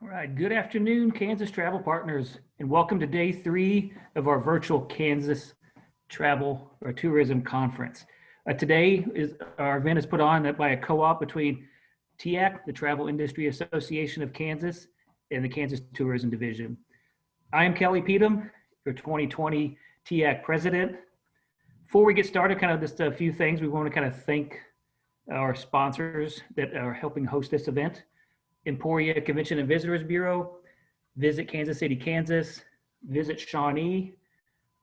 All right, good afternoon, Kansas travel partners, and welcome to day 3 of our virtual Kansas Travel or Tourism Conference. Today, our event is put on by a co-op between TIAC, the Travel Industry Association of Kansas, and the Kansas Tourism Division. I am Kelly Peetham, your 2020 TIAC president. Before we get started, kind of just a few things. We want to kind of thank our sponsors that are helping host this event. Emporia Convention and Visitors Bureau, Visit Kansas City, Kansas, Visit Shawnee,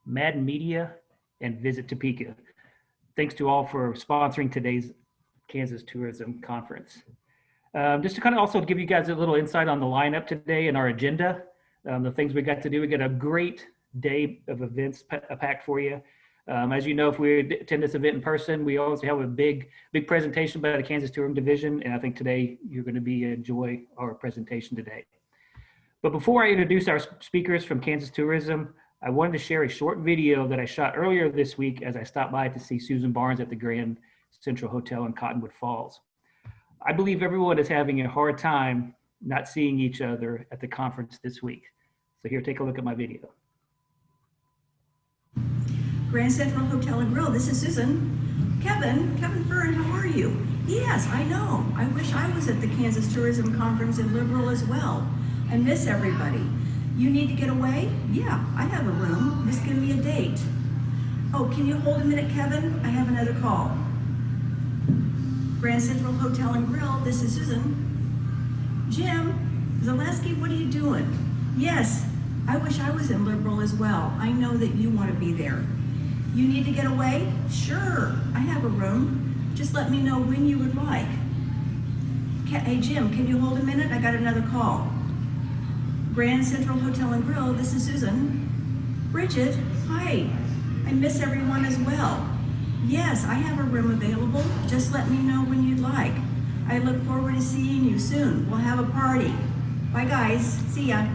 Madden Media, and Visit Topeka. Thanks to all for sponsoring today's Kansas Tourism Conference. Just to kind of also give you guys a little insight on the lineup today and our agenda, the things we got to do. We got a great day of events packed for you. As you know, if we attend this event in person, we always have a big presentation by the Kansas Tourism Division, and I think today you're going to enjoy our presentation today. But before I introduce our speakers from Kansas Tourism, I wanted to share a short video that I shot earlier this week as I stopped by to see Susan Barnes at the Grand Central Hotel in Cottonwood Falls. I believe everyone is having a hard time not seeing each other at the conference this week. So here, take a look at my video. Grand Central Hotel and Grill, this is Susan. Kevin Fern, how are you? Yes, I know. I wish I was at the Kansas Tourism Conference in Liberal as well. I miss everybody. You need to get away? Yeah, I have a room. Just give me a date. Oh, can you hold a minute, Kevin? I have another call. Grand Central Hotel and Grill, this is Susan. Jim Zaleski, what are you doing? Yes, I wish I was in Liberal as well. I know that you want to be there. You need to get away? Sure, I have a room. Just let me know when you would like. Hey Jim, can you hold a minute? I got another call. Grand Central Hotel and Grill, this is Susan. Bridgette, hi. I miss everyone as well. Yes, I have a room available. Just let me know when you'd like. I look forward to seeing you soon. We'll have a party. Bye guys, see ya.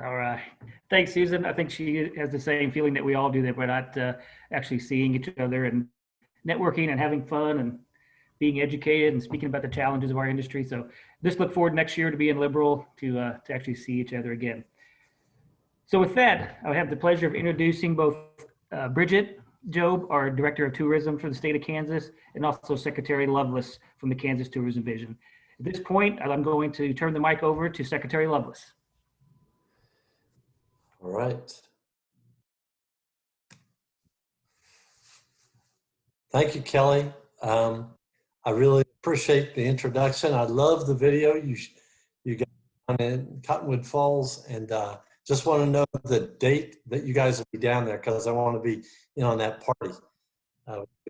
All right. Thanks, Susan. I think she has the same feeling that we all do, that we're not actually seeing each other and networking and having fun and being educated and speaking about the challenges of our industry. So just look forward next year to being Liberal to actually see each other again. So with that, I have the pleasure of introducing both Bridgette Jobe, our Director of Tourism for the state of Kansas, and also Secretary Loveless from the Kansas Tourism Division. At this point, I'm going to turn the mic over to Secretary Loveless. All right. Thank you, Kelly. I really appreciate the introduction. I love the video you got on in Cottonwood Falls, and just want to know the date that you guys will be down there, because I want to be in on that party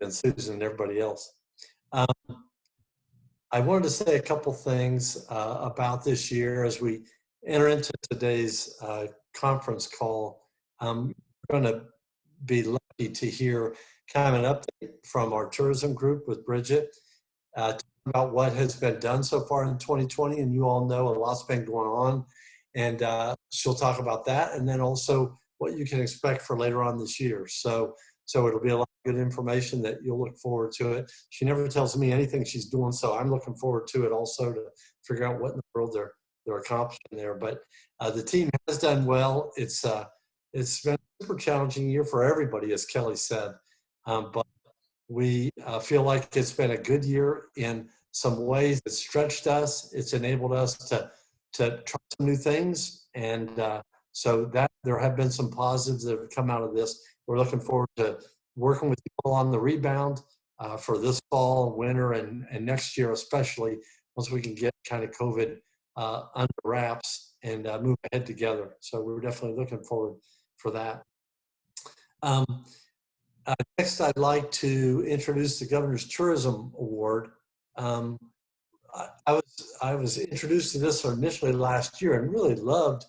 and Susan and everybody else. I wanted to say a couple things about this year as we enter into today's conference call. We're going to be lucky to hear kind of an update from our tourism group with Bridgette about what has been done so far in 2020. And you all know a lot's been going on, and she'll talk about that, and then also what you can expect for later on this year. So it'll be a lot of good information that you'll look forward to it. She never tells me anything she's doing, so I'm looking forward to it also, to figure out what in the world they're accomplishing there. But the team has done well. It's been a super challenging year for everybody, as Kelly said, but we feel like it's been a good year in some ways. It's stretched us. It's enabled us to try some new things, and so that there have been some positives that have come out of this. We're looking forward to working with people on the rebound for this fall and winter and next year, especially once we can get kind of COVID under wraps and move ahead together. So we're definitely looking forward for that. Next, I'd like to introduce the Governor's Tourism Award. I was introduced to this initially last year and really loved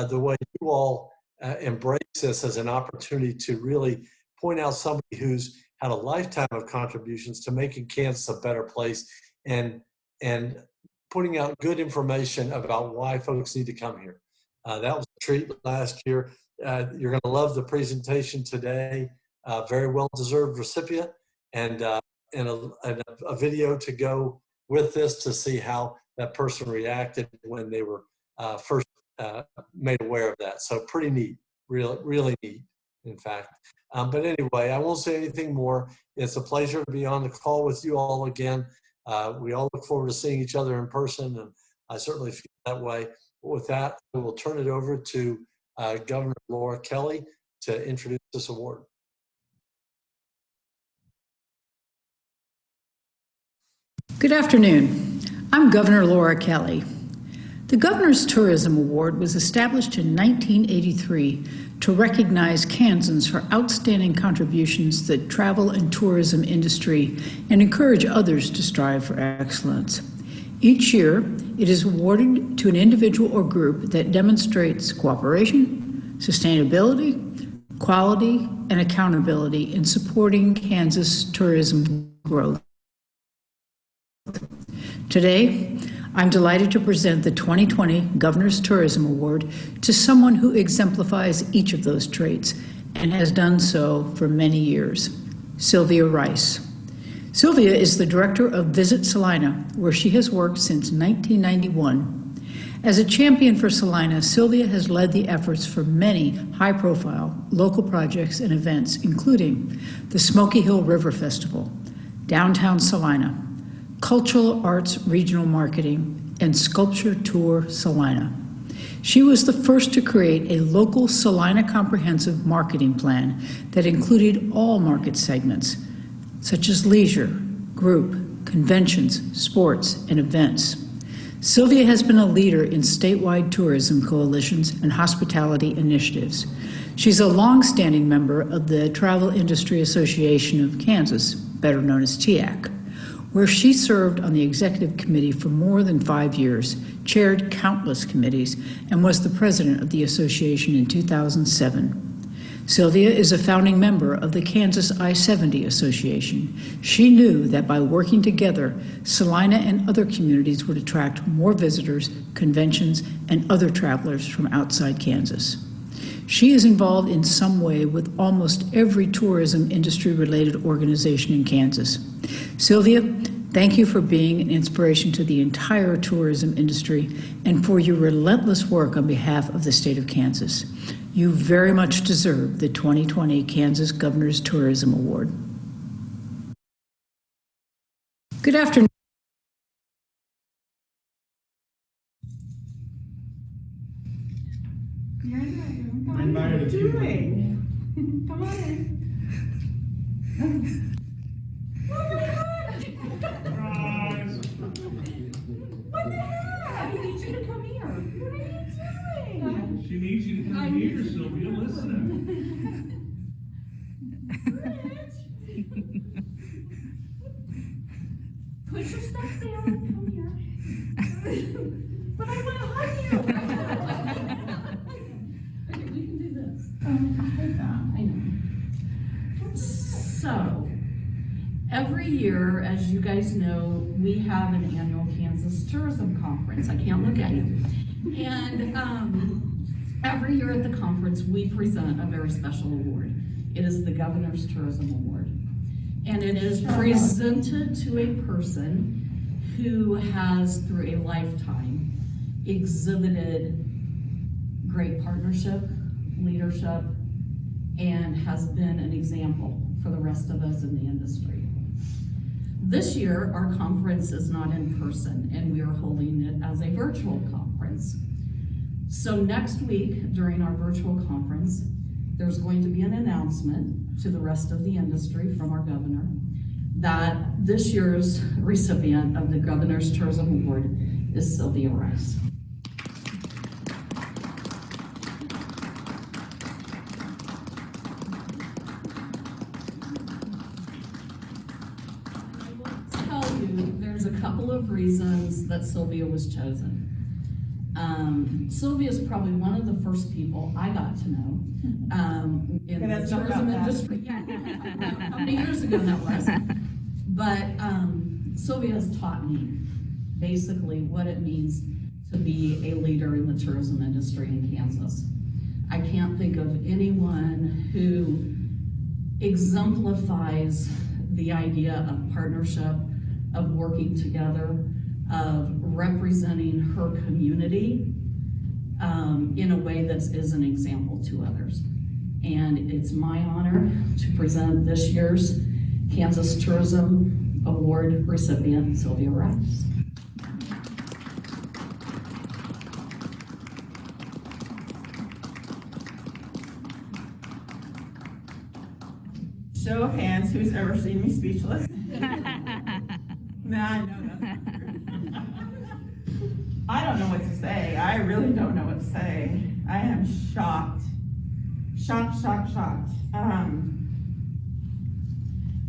the way you all embrace this as an opportunity to really point out somebody who's had a lifetime of contributions to making Kansas a better place, and putting out good information about why folks need to come here. That was a treat last year. You're going to love the presentation today. Very well-deserved recipient, and a video to go with this to see how that person reacted when they were first made aware of that. So pretty neat, really neat, in fact. But anyway, I won't say anything more. It's a pleasure to be on the call with you all again. We all look forward to seeing each other in person, and I certainly feel that way. But with that, we will turn it over to Governor Laura Kelly to introduce this award. Good afternoon. I'm Governor Laura Kelly. The Governor's Tourism Award was established in 1983 to recognize Kansans for outstanding contributions to the travel and tourism industry and encourage others to strive for excellence. Each year, it is awarded to an individual or group that demonstrates cooperation, sustainability, quality, and accountability in supporting Kansas tourism growth. Today, I'm delighted to present the 2020 Governor's Tourism Award to someone who exemplifies each of those traits and has done so for many years, Sylvia Rice. Sylvia is the director of Visit Salina, where she has worked since 1991. As a champion for Salina, Sylvia has led the efforts for many high-profile local projects and events, including the Smoky Hill River Festival, Downtown Salina, Cultural Arts Regional Marketing, and Sculpture Tour Salina. She was the first to create a local Salina comprehensive marketing plan that included all market segments, such as leisure, group, conventions, sports, and events. Sylvia has been a leader in statewide tourism coalitions and hospitality initiatives. She's a longstanding member of the Travel Industry Association of Kansas, better known as TIAC, where she served on the executive committee for more than 5 years, chaired countless committees, and was the president of the association in 2007. Sylvia is a founding member of the Kansas I-70 Association. She knew that by working together, Salina and other communities would attract more visitors, conventions, and other travelers from outside Kansas. She is involved in some way with almost every tourism industry-related organization in Kansas. Sylvia, thank you for being an inspiration to the entire tourism industry and for your relentless work on behalf of the state of Kansas. You very much deserve the 2020 Kansas Governor's Tourism Award. Good afternoon. You're in the right room. Come I'm on, what are you invited to doing? Come on in. Oh my God! What the heck? I need you to come here. What are you doing? She needs you to come here, Sylvia. Listen. Put your stuff down. Come here. But I want to hug you. Okay, we can do this. I hate that. I know. So, every year, as you guys know, we have an annual Kansas Tourism Conference. I can't look at you. And every year at the conference, we present a very special award. It is the Governor's Tourism Award. And it is presented to a person who has, through a lifetime, exhibited great partnership, leadership, and has been an example for the rest of us in the industry. This year, our conference is not in person, and we are holding it as a virtual conference. So next week, during our virtual conference, there's going to be an announcement to the rest of the industry from our governor that this year's recipient of the Governor's Tourism Award is Sylvia Rice. There's a couple of reasons that Sylvia was chosen. Sylvia is probably one of the first people I got to know in the tourism industry. How many years ago that was? But Sylvia has taught me basically what it means to be a leader in the tourism industry in Kansas. I can't think of anyone who exemplifies the idea of partnership, of working together, of representing her community in a way that is an example to others. And it's my honor to present this year's Kansas Tourism Award recipient, Sylvia Rice. Show of hands, who's ever seen me speechless? No, I know that's not true. I don't know what to say. I really don't know what to say. I am shocked. Shocked.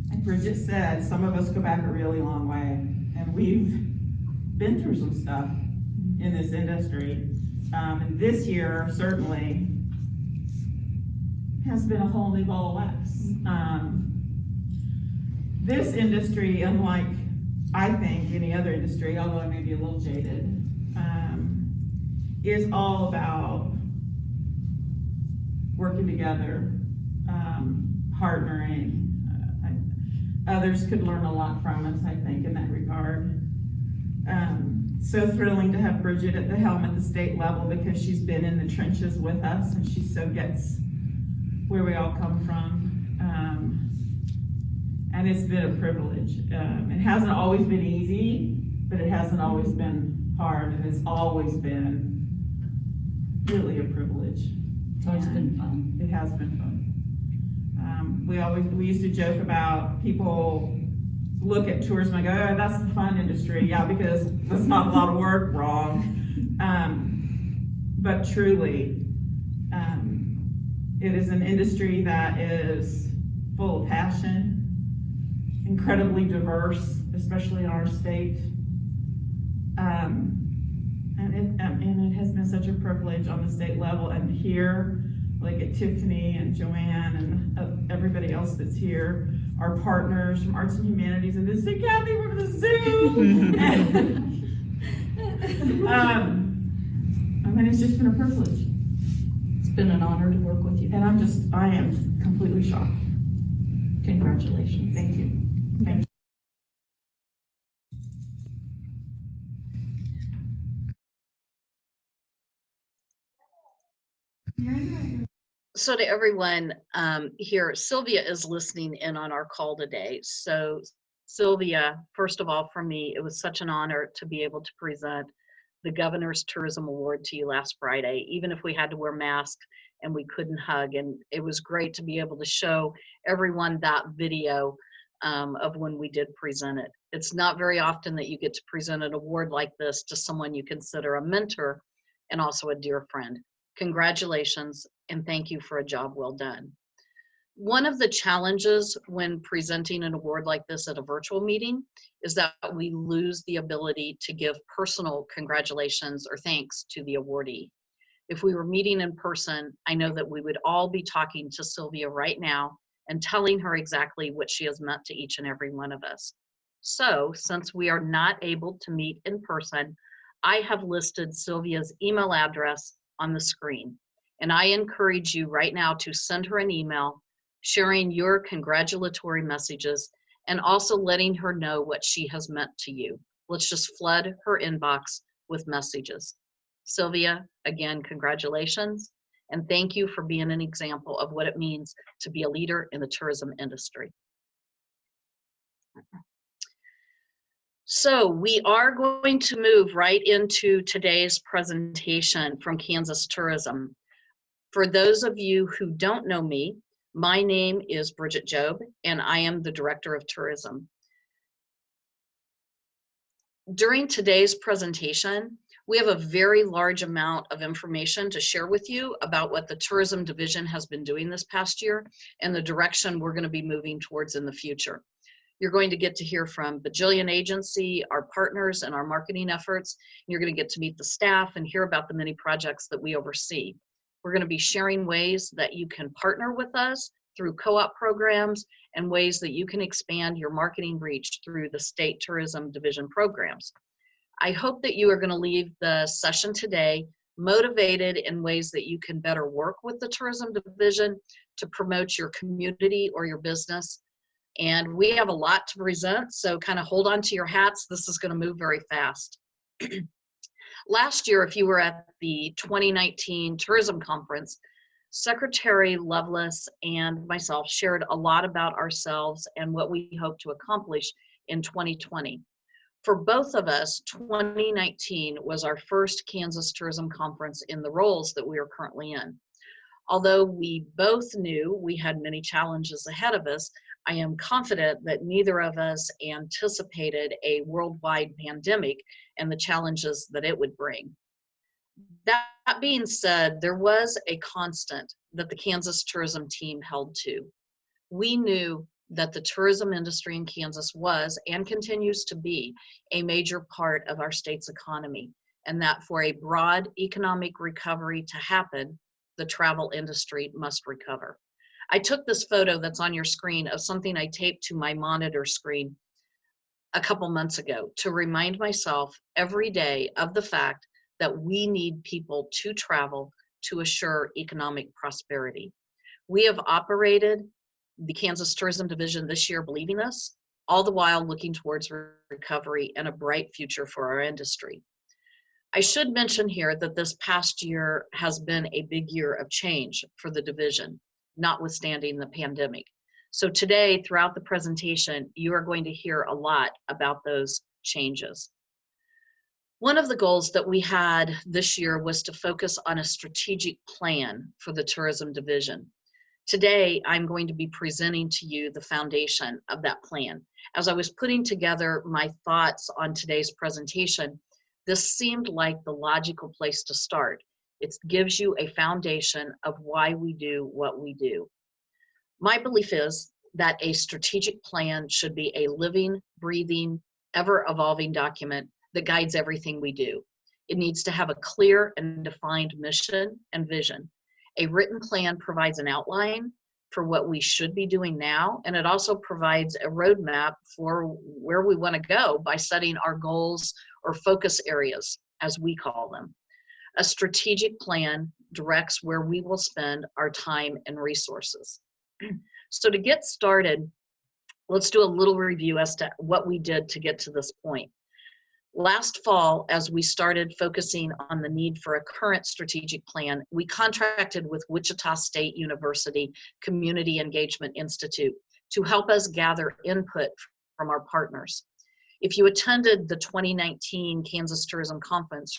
Like Bridgette said, some of us go back a really long way, and we've been through some stuff in this industry. And this year, certainly, has been a whole new ball of wax. This industry, unlike, I think, any other industry, although I may be a little jaded, is all about working together, partnering. Others could learn a lot from us, I think, in that regard. So thrilling to have Bridgette at the helm at the state level, because she's been in the trenches with us, and she so gets where we all come from. And it's been a privilege. It hasn't always been easy, but it hasn't always been hard, and it's always been really a privilege. It's always been fun. It has been fun. We used to joke about people look at tourism and go, oh, that's the fun industry. Yeah, because that's not a lot of work. Wrong. But truly, it is an industry that is full of passion, incredibly diverse, especially in our state. And it has been such a privilege on the state level, and here, like at Tiffany and Joanne and everybody else that's here, our partners from Arts and Humanities, and this is Kathy from the zoo. I mean, it's just been a privilege. It's been an honor to work with you. And I am completely shocked. Congratulations. Thank you. Thank you. So to everyone here, Sylvia is listening in on our call today. So Sylvia, first of all, for me, it was such an honor to be able to present the Governor's Tourism Award to you last Friday, even if we had to wear masks and we couldn't hug. And it was great to be able to show everyone that video of when we did present it. It's not very often that you get to present an award like this to someone you consider a mentor and also a dear friend. Congratulations, and thank you for a job well done. One of the challenges when presenting an award like this at a virtual meeting is that we lose the ability to give personal congratulations or thanks to the awardee. If we were meeting in person, I know that we would all be talking to Sylvia right now and telling her exactly what she has meant to each and every one of us. So, since we are not able to meet in person, I have listed Sylvia's email address on the screen. And I encourage you right now to send her an email sharing your congratulatory messages and also letting her know what she has meant to you. Let's just flood her inbox with messages. Sylvia, again, congratulations. And thank you for being an example of what it means to be a leader in the tourism industry. So we are going to move right into today's presentation from Kansas Tourism. For those of you who don't know me, my name is Bridgette Jobe, and I am the Director of Tourism. During today's presentation, we have a very large amount of information to share with you about what the Tourism Division has been doing this past year and the direction we're going to be moving towards in the future. You're going to get to hear from Bajillion Agency, our partners, and our marketing efforts. You're going to get to meet the staff and hear about the many projects that we oversee. We're going to be sharing ways that you can partner with us through co-op programs and ways that you can expand your marketing reach through the State Tourism Division programs. I hope that you are going to leave the session today motivated in ways that you can better work with the Tourism Division to promote your community or your business. And we have a lot to present, so kind of hold on to your hats. This is going to move very fast. Last year, if you were at the 2019 Tourism Conference, Secretary Loveless and myself shared a lot about ourselves and what we hope to accomplish in 2020. For both of us, 2019 was our first Kansas Tourism Conference in the roles that we are currently in. Although we both knew we had many challenges ahead of us, I am confident that neither of us anticipated a worldwide pandemic and the challenges that it would bring. That being said, there was a constant that the Kansas tourism team held to. We knew that the tourism industry in Kansas was and continues to be a major part of our state's economy, and that for a broad economic recovery to happen, the travel industry must recover. I took this photo that's on your screen of something I taped to my monitor screen a couple months ago to remind myself every day of the fact that we need people to travel to assure economic prosperity. We have operated the Kansas Tourism Division this year believing this, all the while looking towards recovery and a bright future for our industry. I should mention here that this past year has been a big year of change for the division, notwithstanding the pandemic. So today, throughout the presentation, you are going to hear a lot about those changes. One of the goals that we had this year was to focus on a strategic plan for the tourism division. Today, I'm going to be presenting to you the foundation of that plan. As I was putting together my thoughts on today's presentation, this seemed like the logical place to start. It gives you a foundation of why we do what we do. My belief is that a strategic plan should be a living, breathing, ever-evolving document that guides everything we do. It needs to have a clear and defined mission and vision. A written plan provides an outline for what we should be doing now, and it also provides a roadmap for where we want to go by setting our goals or focus areas, as we call them. A strategic plan directs where we will spend our time and resources. So to get started, let's do a little review as to what we did to get to this point. Last fall, as we started focusing on the need for a current strategic plan, we contracted with Wichita State University Community Engagement Institute to help us gather input from our partners. If you attended the 2019 Kansas Tourism Conference,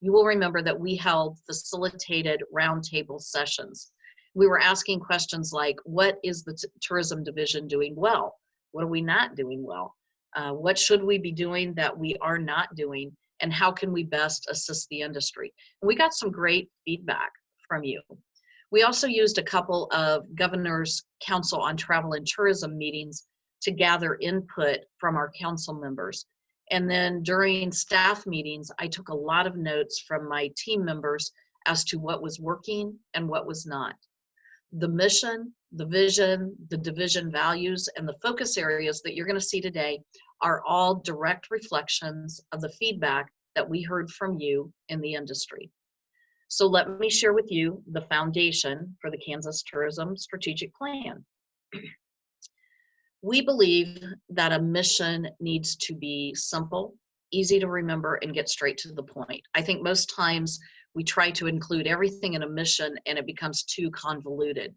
you will remember that we held facilitated roundtable sessions. We were asking questions like, what is the tourism division doing well? What are we not doing well? What should we be doing that we are not doing? And how can we best assist the industry? And we got some great feedback from you. We also used a couple of Governor's Council on Travel and Tourism meetings to gather input from our council members. And then during staff meetings, I took a lot of notes from my team members as to what was working and what was not. The mission, the vision, the division values, and the focus areas that you're going to see today are all direct reflections of the feedback that we heard from you in the industry. So let me share with you the foundation for the Kansas Tourism Strategic Plan. We believe that a mission needs to be simple, easy to remember, and get straight to the point. I think most times we try to include everything in a mission and it becomes too convoluted.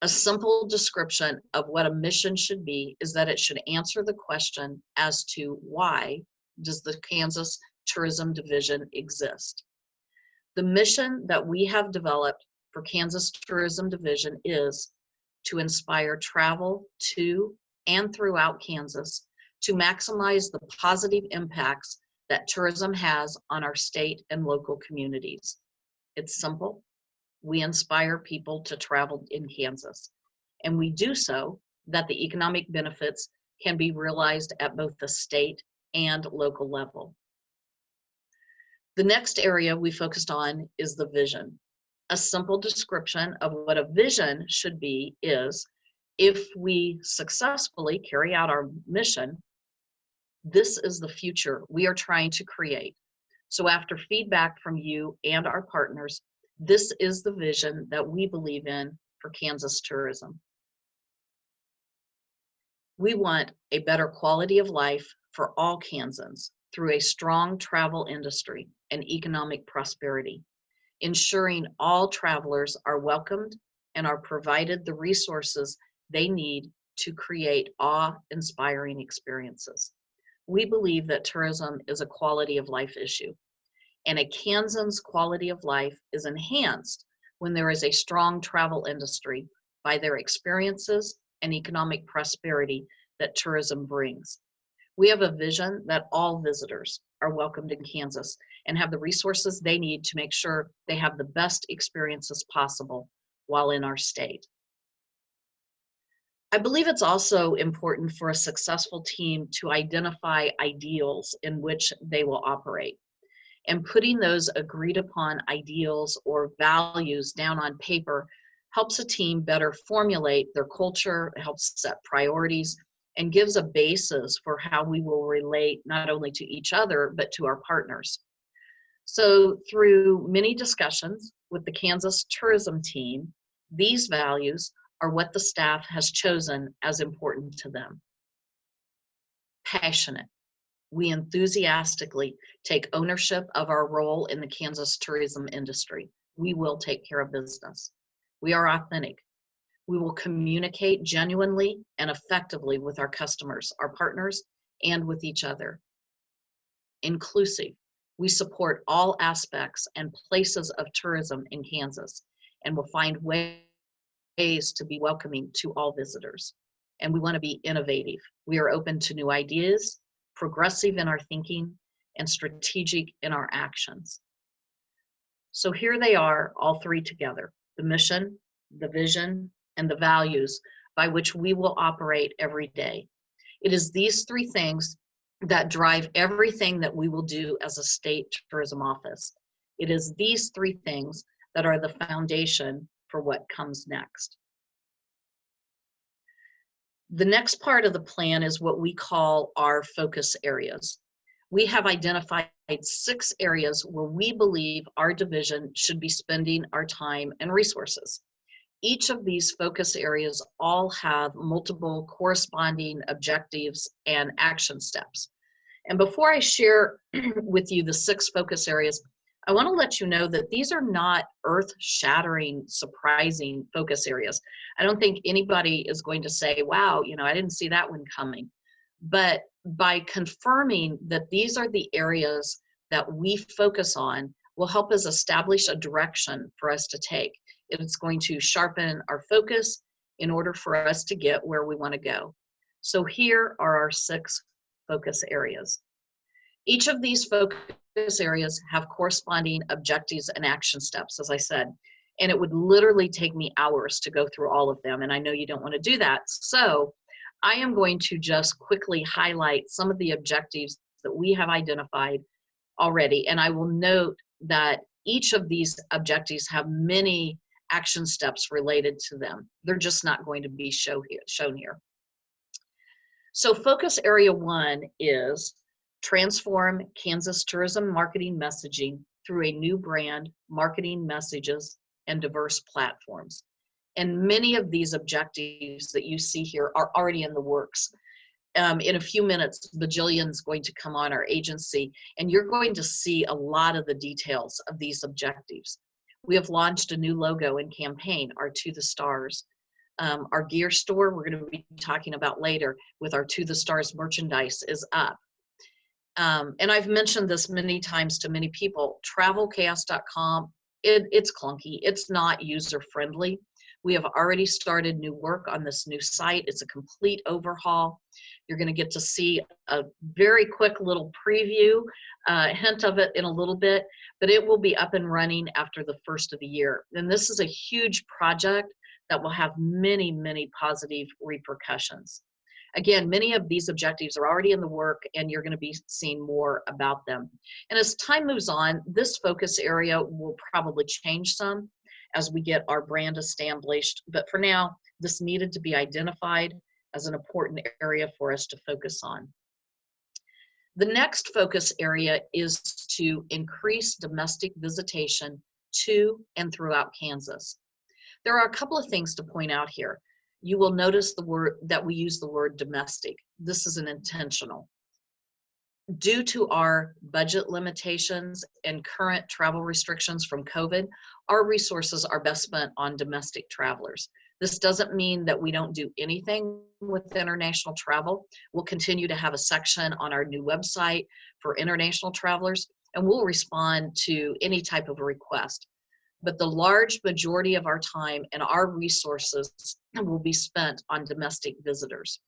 A simple description of what a mission should be is that it should answer the question as to why does the Kansas Tourism Division exist. The mission that we have developed for Kansas Tourism Division is to inspire travel to and throughout Kansas to maximize the positive impacts that tourism has on our state and local communities. It's simple. We inspire people to travel in Kansas, and we do so that the economic benefits can be realized at both the state and local level. The next area we focused on is the vision. A simple description of what a vision should be is, if we successfully carry out our mission, this is the future we are trying to create. So after feedback from you and our partners, this is the vision that we believe in for Kansas tourism. We want a better quality of life for all Kansans through a strong travel industry and economic prosperity, ensuring all travelers are welcomed and are provided the resources they need to create awe-inspiring experiences. We believe that tourism is a quality of life issue, and a Kansan's quality of life is enhanced when there is a strong travel industry by their experiences and economic prosperity that tourism brings. We have a vision that all visitors are welcomed in Kansas and have the resources they need to make sure they have the best experiences possible while in our state. I believe it's also important for a successful team to identify ideals in which they will operate. And putting those agreed upon ideals or values down on paper helps a team better formulate their culture, helps set priorities, and gives a basis for how we will relate not only to each other, but to our partners. So through many discussions with the Kansas tourism team, these values are what the staff has chosen as important to them. Passionate. We enthusiastically take ownership of our role in the Kansas tourism industry. We will take care of business. We are authentic. We will communicate genuinely and effectively with our customers, our partners, and with each other. Inclusive. We support all aspects and places of tourism in Kansas and will find ways to be welcoming to all visitors. And we want to be innovative. We are open to new ideas, progressive in our thinking, and strategic in our actions. So here they are, all three together: the mission, the vision, and the values by which we will operate every day. It is these three things that drive everything that we will do as a state tourism office. It is these three things that are the foundation for what comes next. The next part of the plan is what we call our focus areas. We have identified 6 areas where we believe our division should be spending our time and resources. Each of these focus areas all have multiple corresponding objectives and action steps. And before I share with you the 6 focus areas, I want to let you know that these are not earth-shattering, surprising focus areas. I don't think anybody is going to say, wow, I didn't see that one coming. But by confirming that these are the areas that we focus on will help us establish a direction for us to take. It's going to sharpen our focus in order for us to get where we want to go. So here are our 6 focus areas. Each of these focus areas have corresponding objectives and action steps, as I said, and it would literally take me hours to go through all of them, and I know you don't want to do that. So I am going to just quickly highlight some of the objectives that we have identified already, and I will note that each of these objectives have many action steps related to them. They're just not going to be shown here. So focus area 1 is transform Kansas tourism marketing messaging through a new brand, marketing messages, and diverse platforms. And many of these objectives that you see here are already in the works. In a few minutes, Bajillion's going to come on, our agency, and you're going to see a lot of the details of these objectives. We have launched a new logo and campaign, our To the Stars. Our gear store, we're going to be talking about later, with our To the Stars merchandise is up. And I've mentioned this many times to many people, travelchaos.com, it's clunky, it's not user-friendly. We have already started new work on this new site. It's a complete overhaul. You're going to get to see a very quick little preview, hint of it in a little bit, but it will be up and running after the first of the year. And this is a huge project that will have many, many positive repercussions. Again, many of these objectives are already in the work, and you're going to be seeing more about them. And as time moves on, this focus area will probably change some as we get our brand established. But for now, this needed to be identified as an important area for us to focus on. The next focus area is to increase domestic visitation to and throughout Kansas. There are a couple of things to point out here. you will notice the word that we use the word domestic. This is an intentional. Due to our budget limitations and current travel restrictions from COVID, our resources are best spent on domestic travelers. This doesn't mean that we don't do anything with international travel. We'll continue to have a section on our new website for international travelers, and we'll respond to any type of a request. But the large majority of our time and our resources will be spent on domestic visitors.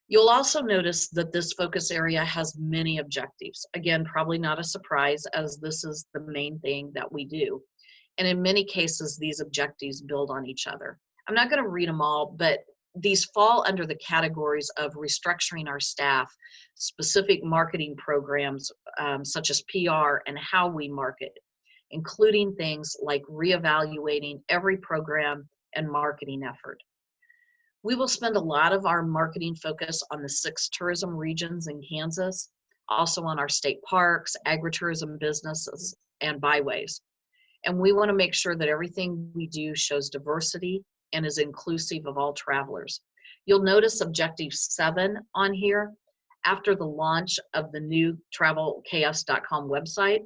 You'll also notice that this focus area has many objectives. Again, probably not a surprise, as this is the main thing that we do. And in many cases, these objectives build on each other. I'm not going to read them all, but these fall under the categories of restructuring our staff, specific marketing programs such as PR and how we market, including things like reevaluating every program and marketing effort. We will spend a lot of our marketing focus on the 6 tourism regions in Kansas, also on our state parks, agritourism businesses, and byways. And we want to make sure that everything we do shows diversity and is inclusive of all travelers. You'll notice Objective 7 on here. After the launch of the new travelks.com website,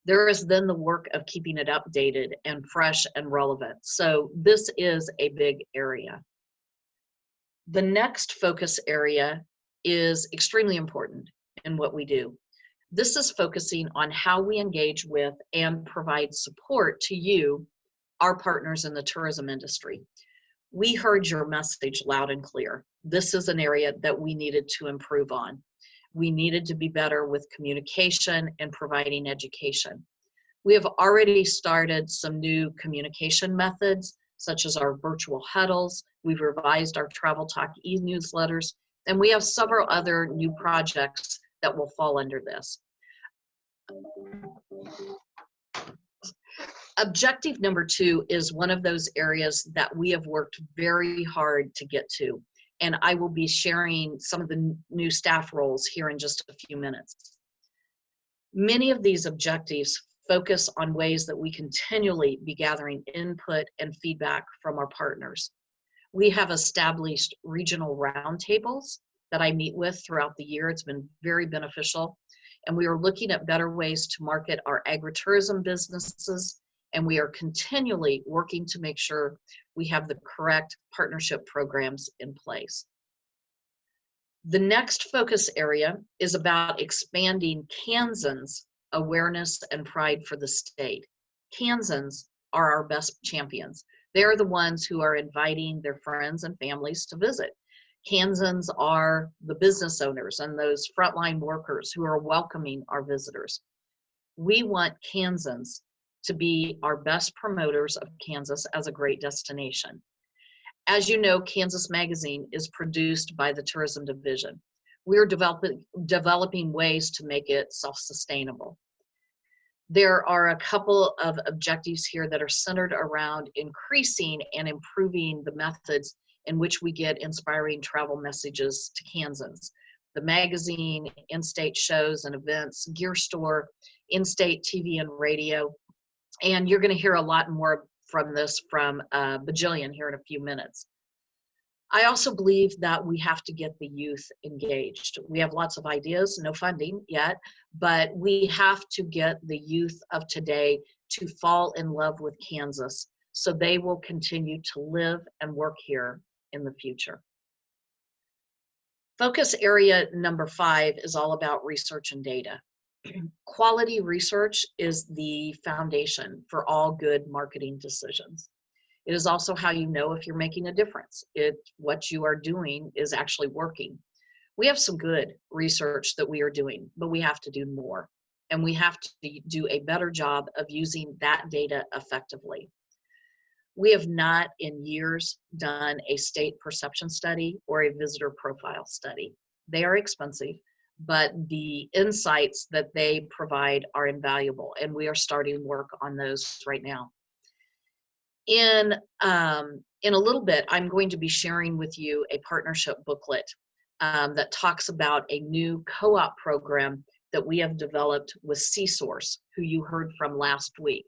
there is then the work of keeping it updated and fresh and relevant. So this is a big area. The next focus area is extremely important in what we do. This is focusing on how we engage with and provide support to you, our partners in the tourism industry. We heard your message loud and clear. This is an area that we needed to improve on. We needed to be better with communication and providing education. We have already started some new communication methods, such as our virtual huddles. We've revised our Travel Talk e-newsletters, and we have several other new projects that will fall under this. Objective number 2 is one of those areas that we have worked very hard to get to, and I will be sharing some of the new staff roles here in just a few minutes. Many of these objectives focus on ways that we continually be gathering input and feedback from our partners. We have established regional roundtables that I meet with throughout the year. It's been very beneficial. And we are looking at better ways to market our agritourism businesses. And we are continually working to make sure we have the correct partnership programs in place. The next focus area is about expanding Kansans' awareness and pride for the state. Kansans are our best champions. They're the ones who are inviting their friends and families to visit. Kansans are the business owners and those frontline workers who are welcoming our visitors. We want Kansans to be our best promoters of Kansas as a great destination. As you know, Kansas Magazine is produced by the Tourism Division. We're developing ways to make it self-sustainable. There are a couple of objectives here that are centered around increasing and improving the methods in which we get inspiring travel messages to Kansans. The magazine, in-state shows and events, gear store, in-state TV and radio, and you're going to hear a lot more from this from Bajillion here in a few minutes. I also believe that we have to get the youth engaged. We have lots of ideas, no funding yet, but we have to get the youth of today to fall in love with Kansas so they will continue to live and work here in the future. Focus area number 5 is all about research and data. Quality research is the foundation for all good marketing decisions. It is also how you know if you're making a difference, if what you are doing is actually working. We have some good research that we are doing, but we have to do more. And we have to do a better job of using that data effectively. We have not in years done a state perception study or a visitor profile study. They are expensive, but the insights that they provide are invaluable, and we are starting work on those right now. In a little bit, I'm going to be sharing with you a partnership booklet that talks about a new co-op program that we have developed with C-Source, who you heard from last week.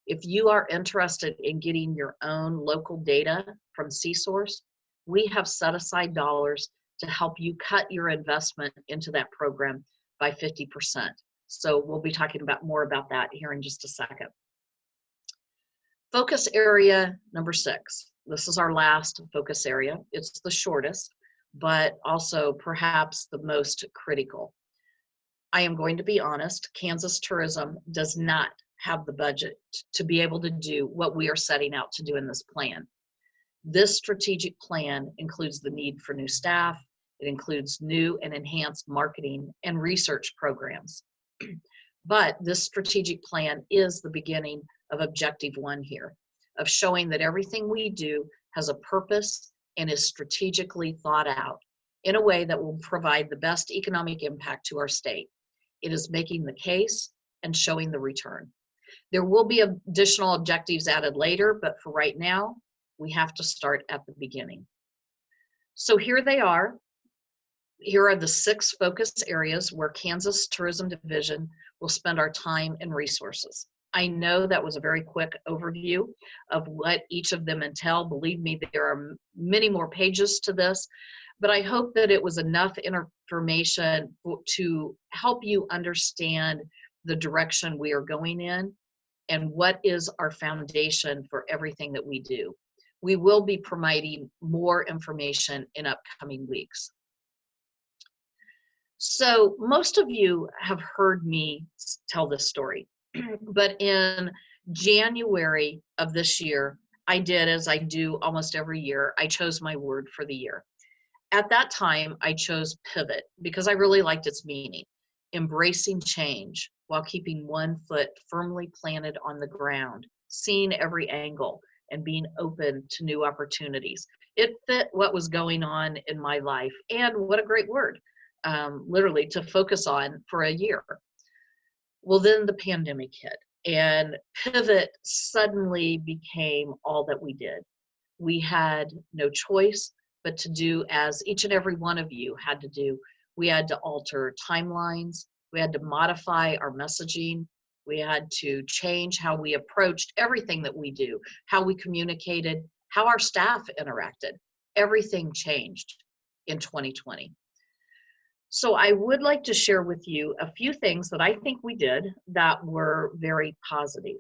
If you are interested in getting your own local data from CSource, we have set aside dollars to help you cut your investment into that program by 50%. So we'll be talking more about that here in just a second. Focus area number 6. This is our last focus area. It's the shortest, but also perhaps the most critical. I am going to be honest, Kansas tourism does not have the budget to be able to do what we are setting out to do in this plan. This strategic plan includes the need for new staff. It includes new and enhanced marketing and research programs. But this strategic plan is the beginning of objective 1 here, of showing that everything we do has a purpose and is strategically thought out in a way that will provide the best economic impact to our state. It is making the case and showing the return. There will be additional objectives added later, but for right now, we have to start at the beginning. So here they are. Here are the 6 focus areas where Kansas Tourism Division will spend our time and resources. I know that was a very quick overview of what each of them entail. Believe me, there are many more pages to this, but I hope that it was enough information to help you understand the direction we are going in and what is our foundation for everything that we do. We will be providing more information in upcoming weeks. So most of you have heard me tell this story, but in January of this year, I did, as I do almost every year, I chose my word for the year. At that time, I chose pivot because I really liked its meaning, embracing change while keeping one foot firmly planted on the ground, seeing every angle and being open to new opportunities. It fit what was going on in my life, and what a great word. Literally to focus on for a year. Well, then the pandemic hit, and pivot suddenly became all that we did. We had no choice but to do as each and every one of you had to do. We had to alter timelines. We had to modify our messaging. We had to change how we approached everything that we do, how we communicated, how our staff interacted. Everything changed in 2020. So I would like to share with you a few things that I think we did that were very positive.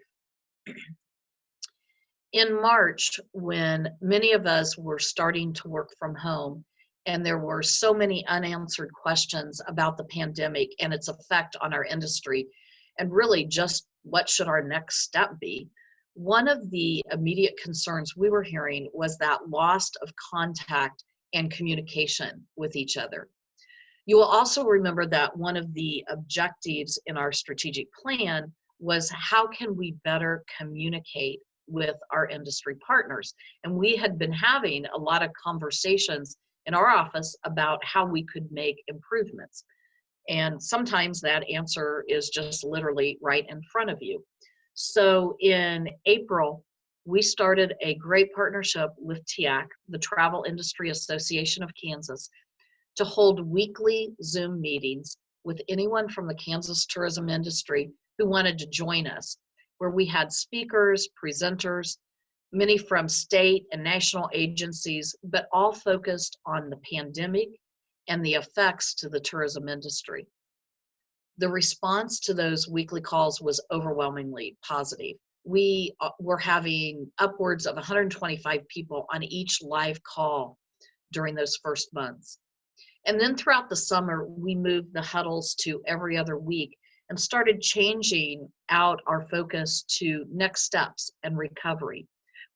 In March, when many of us were starting to work from home, and there were so many unanswered questions about the pandemic and its effect on our industry, and really just what should our next step be, one of the immediate concerns we were hearing was that loss of contact and communication with each other. You will also remember that one of the objectives in our strategic plan was how can we better communicate with our industry partners? And we had been having a lot of conversations in our office about how we could make improvements. And sometimes that answer is just literally right in front of you. So in April, we started a great partnership with TIAC, the Travel Industry Association of Kansas, to hold weekly Zoom meetings with anyone from the Kansas tourism industry who wanted to join us, where we had speakers, presenters, many from state and national agencies, but all focused on the pandemic and the effects to the tourism industry. The response to those weekly calls was overwhelmingly positive. We were having upwards of 125 people on each live call during those first months. And then throughout the summer, we moved the huddles to every other week and started changing out our focus to next steps and recovery.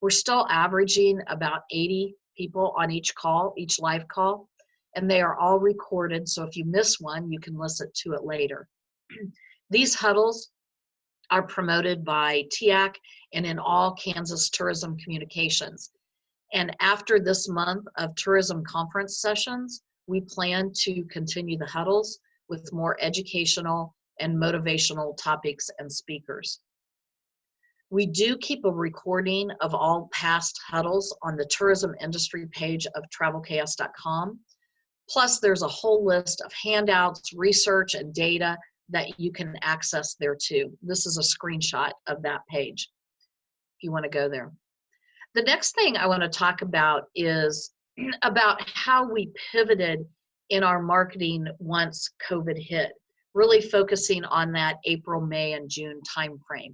We're still averaging about 80 people on each call, each live call, and they are all recorded. So if you miss one, you can listen to it later. These huddles are promoted by TIAC and in all Kansas tourism communications. And after this month of tourism conference sessions, we plan to continue the huddles with more educational and motivational topics and speakers. We do keep a recording of all past huddles on the tourism industry page of travelchaos.com. Plus, there's a whole list of handouts, research, and data that you can access there too. This is a screenshot of that page. you want to go there. The next thing I want to talk about is about how we pivoted in our marketing once COVID hit, really focusing on that April, May, and June timeframe.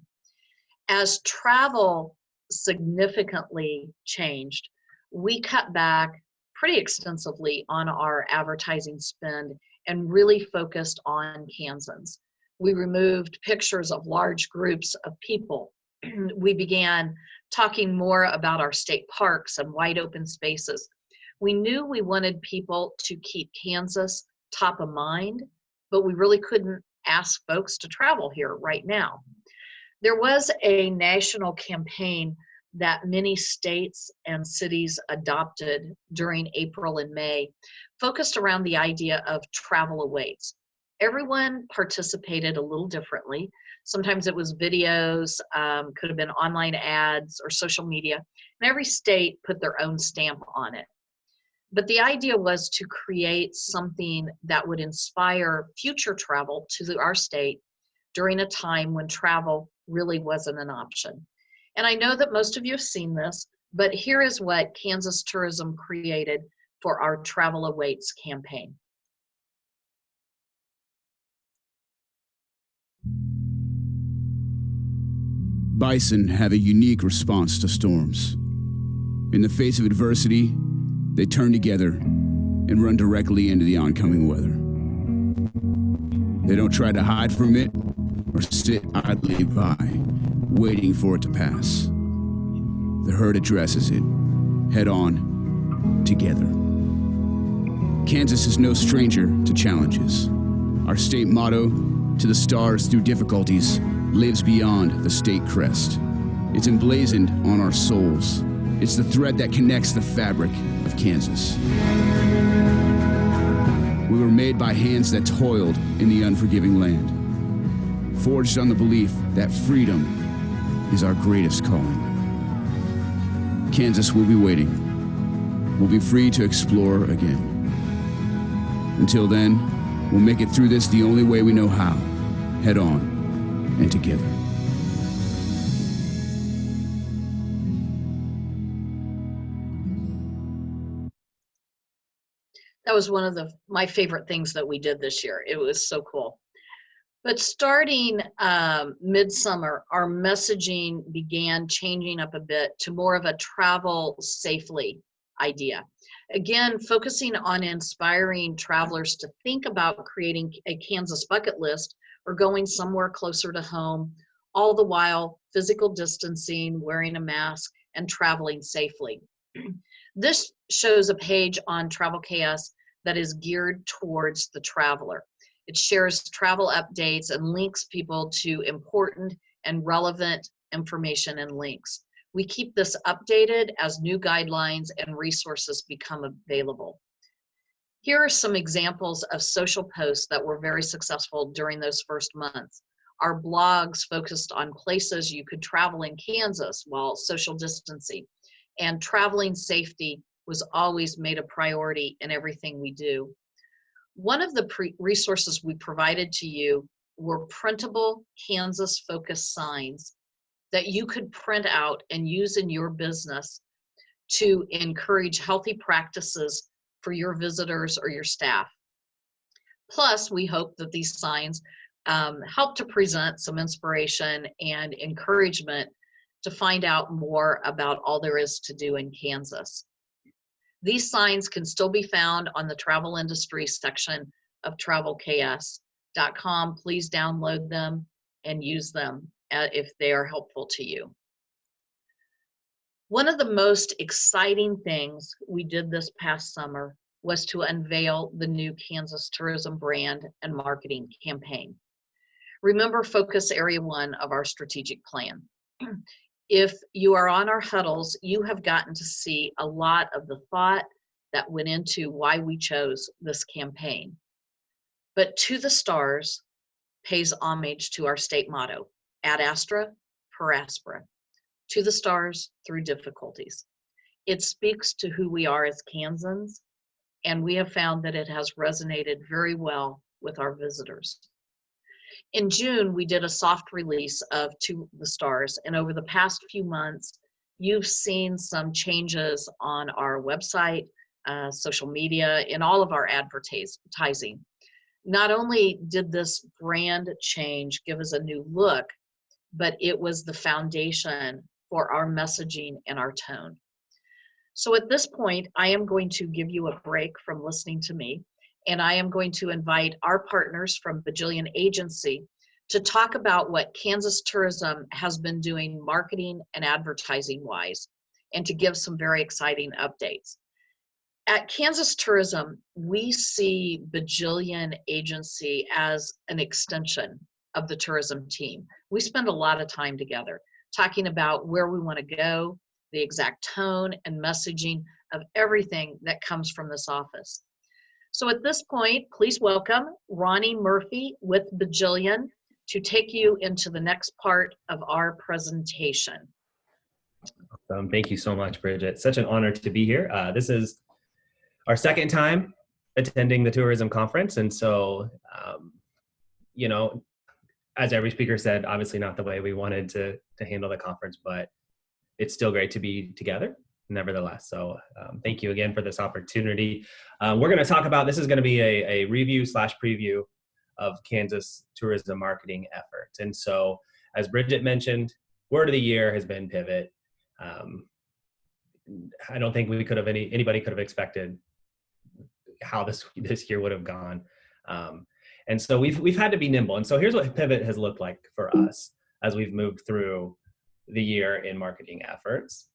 As travel significantly changed, we cut back pretty extensively on our advertising spend and really focused on Kansans. We removed pictures of large groups of people. We began talking more about our state parks and wide open spaces. We knew we wanted people to keep Kansas top of mind, but we really couldn't ask folks to travel here right now. There was a national campaign that many states and cities adopted during April and May, focused around the idea of travel awaits. Everyone participated a little differently. Sometimes it was videos, could have been online ads or social media, and every state put their own stamp on it. But the idea was to create something that would inspire future travel to our state during a time when travel really wasn't an option. And I know that most of you have seen this, but here is what Kansas Tourism created for our Travel Awaits campaign. Bison have a unique response to storms. In the face of adversity, they turn together and run directly into the oncoming weather. They don't try to hide from it or sit idly by, waiting for it to pass. The herd addresses it, head on, together. Kansas is no stranger to challenges. Our state motto, "To the stars through difficulties," lives beyond the state crest. It's emblazoned on our souls. It's the thread that connects the fabric of Kansas. We were made by hands that toiled in the unforgiving land, forged on the belief that freedom is our greatest calling. Kansas will be waiting. We'll be free to explore again. Until then, we'll make it through this the only way we know how, head on and together. That was one of my favorite things that we did this year. It was so cool. But starting midsummer, our messaging began changing up a bit to more of a travel safely idea. Again, focusing on inspiring travelers to think about creating a Kansas bucket list or going somewhere closer to home, all the while physical distancing, wearing a mask, and traveling safely. This shows a page on Travel KS that is geared towards the traveler. It shares travel updates and links people to important and relevant information and links. We keep this updated as new guidelines and resources become available. Here are some examples of social posts that were very successful during those first months. Our blogs focused on places you could travel in Kansas while social distancing, and traveling safety was always made a priority in everything we do. One of the resources we provided to you were printable Kansas-focused signs that you could print out and use in your business to encourage healthy practices for your visitors or your staff. Plus, we hope that these signs help to present some inspiration and encouragement to find out more about all there is to do in Kansas. These signs can still be found on the travel industry section of travelks.com. Please download them and use them if they are helpful to you. One of the most exciting things we did this past summer was to unveil the new Kansas Tourism brand and marketing campaign. Remember Focus Area 1 of our strategic plan. If you are on our huddles, you have gotten to see a lot of the thought that went into why we chose this campaign. But To the Stars pays homage to our state motto, ad astra per aspera, to the stars through difficulties. It speaks to who we are as Kansans, and we have found that it has resonated very well with our visitors. In June, we did a soft release of To the Stars, and over the past few months, you've seen some changes on our website, social media, in all of our advertising. Not only did this brand change give us a new look, but it was the foundation for our messaging and our tone. So at this point, I am going to give you a break from listening to me, and I am going to invite our partners from Bajillion Agency to talk about what Kansas Tourism has been doing marketing and advertising wise, and to give some very exciting updates. At Kansas Tourism, we see Bajillion Agency as an extension of the tourism team. We spend a lot of time together talking about where we want to go, the exact tone and messaging of everything that comes from this office. So at this point, please welcome Ronnie Murphy with Bajillion to take you into the next part of our presentation. Thank you so much, Bridgette. Such an honor to be here. This is our second time attending the tourism conference. And so, you know, as every speaker said, obviously not the way we wanted to handle the conference, but it's still great to be together nevertheless. So thank you again for this opportunity. We're going to talk about, this is going to be a review / preview of Kansas tourism marketing efforts. And so, as Bridgette mentioned, word of the year has been pivot. I don't think anybody could have expected how this year would have gone. And so we've had to be nimble. And so here's what pivot has looked like for us as we've moved through the year in marketing efforts.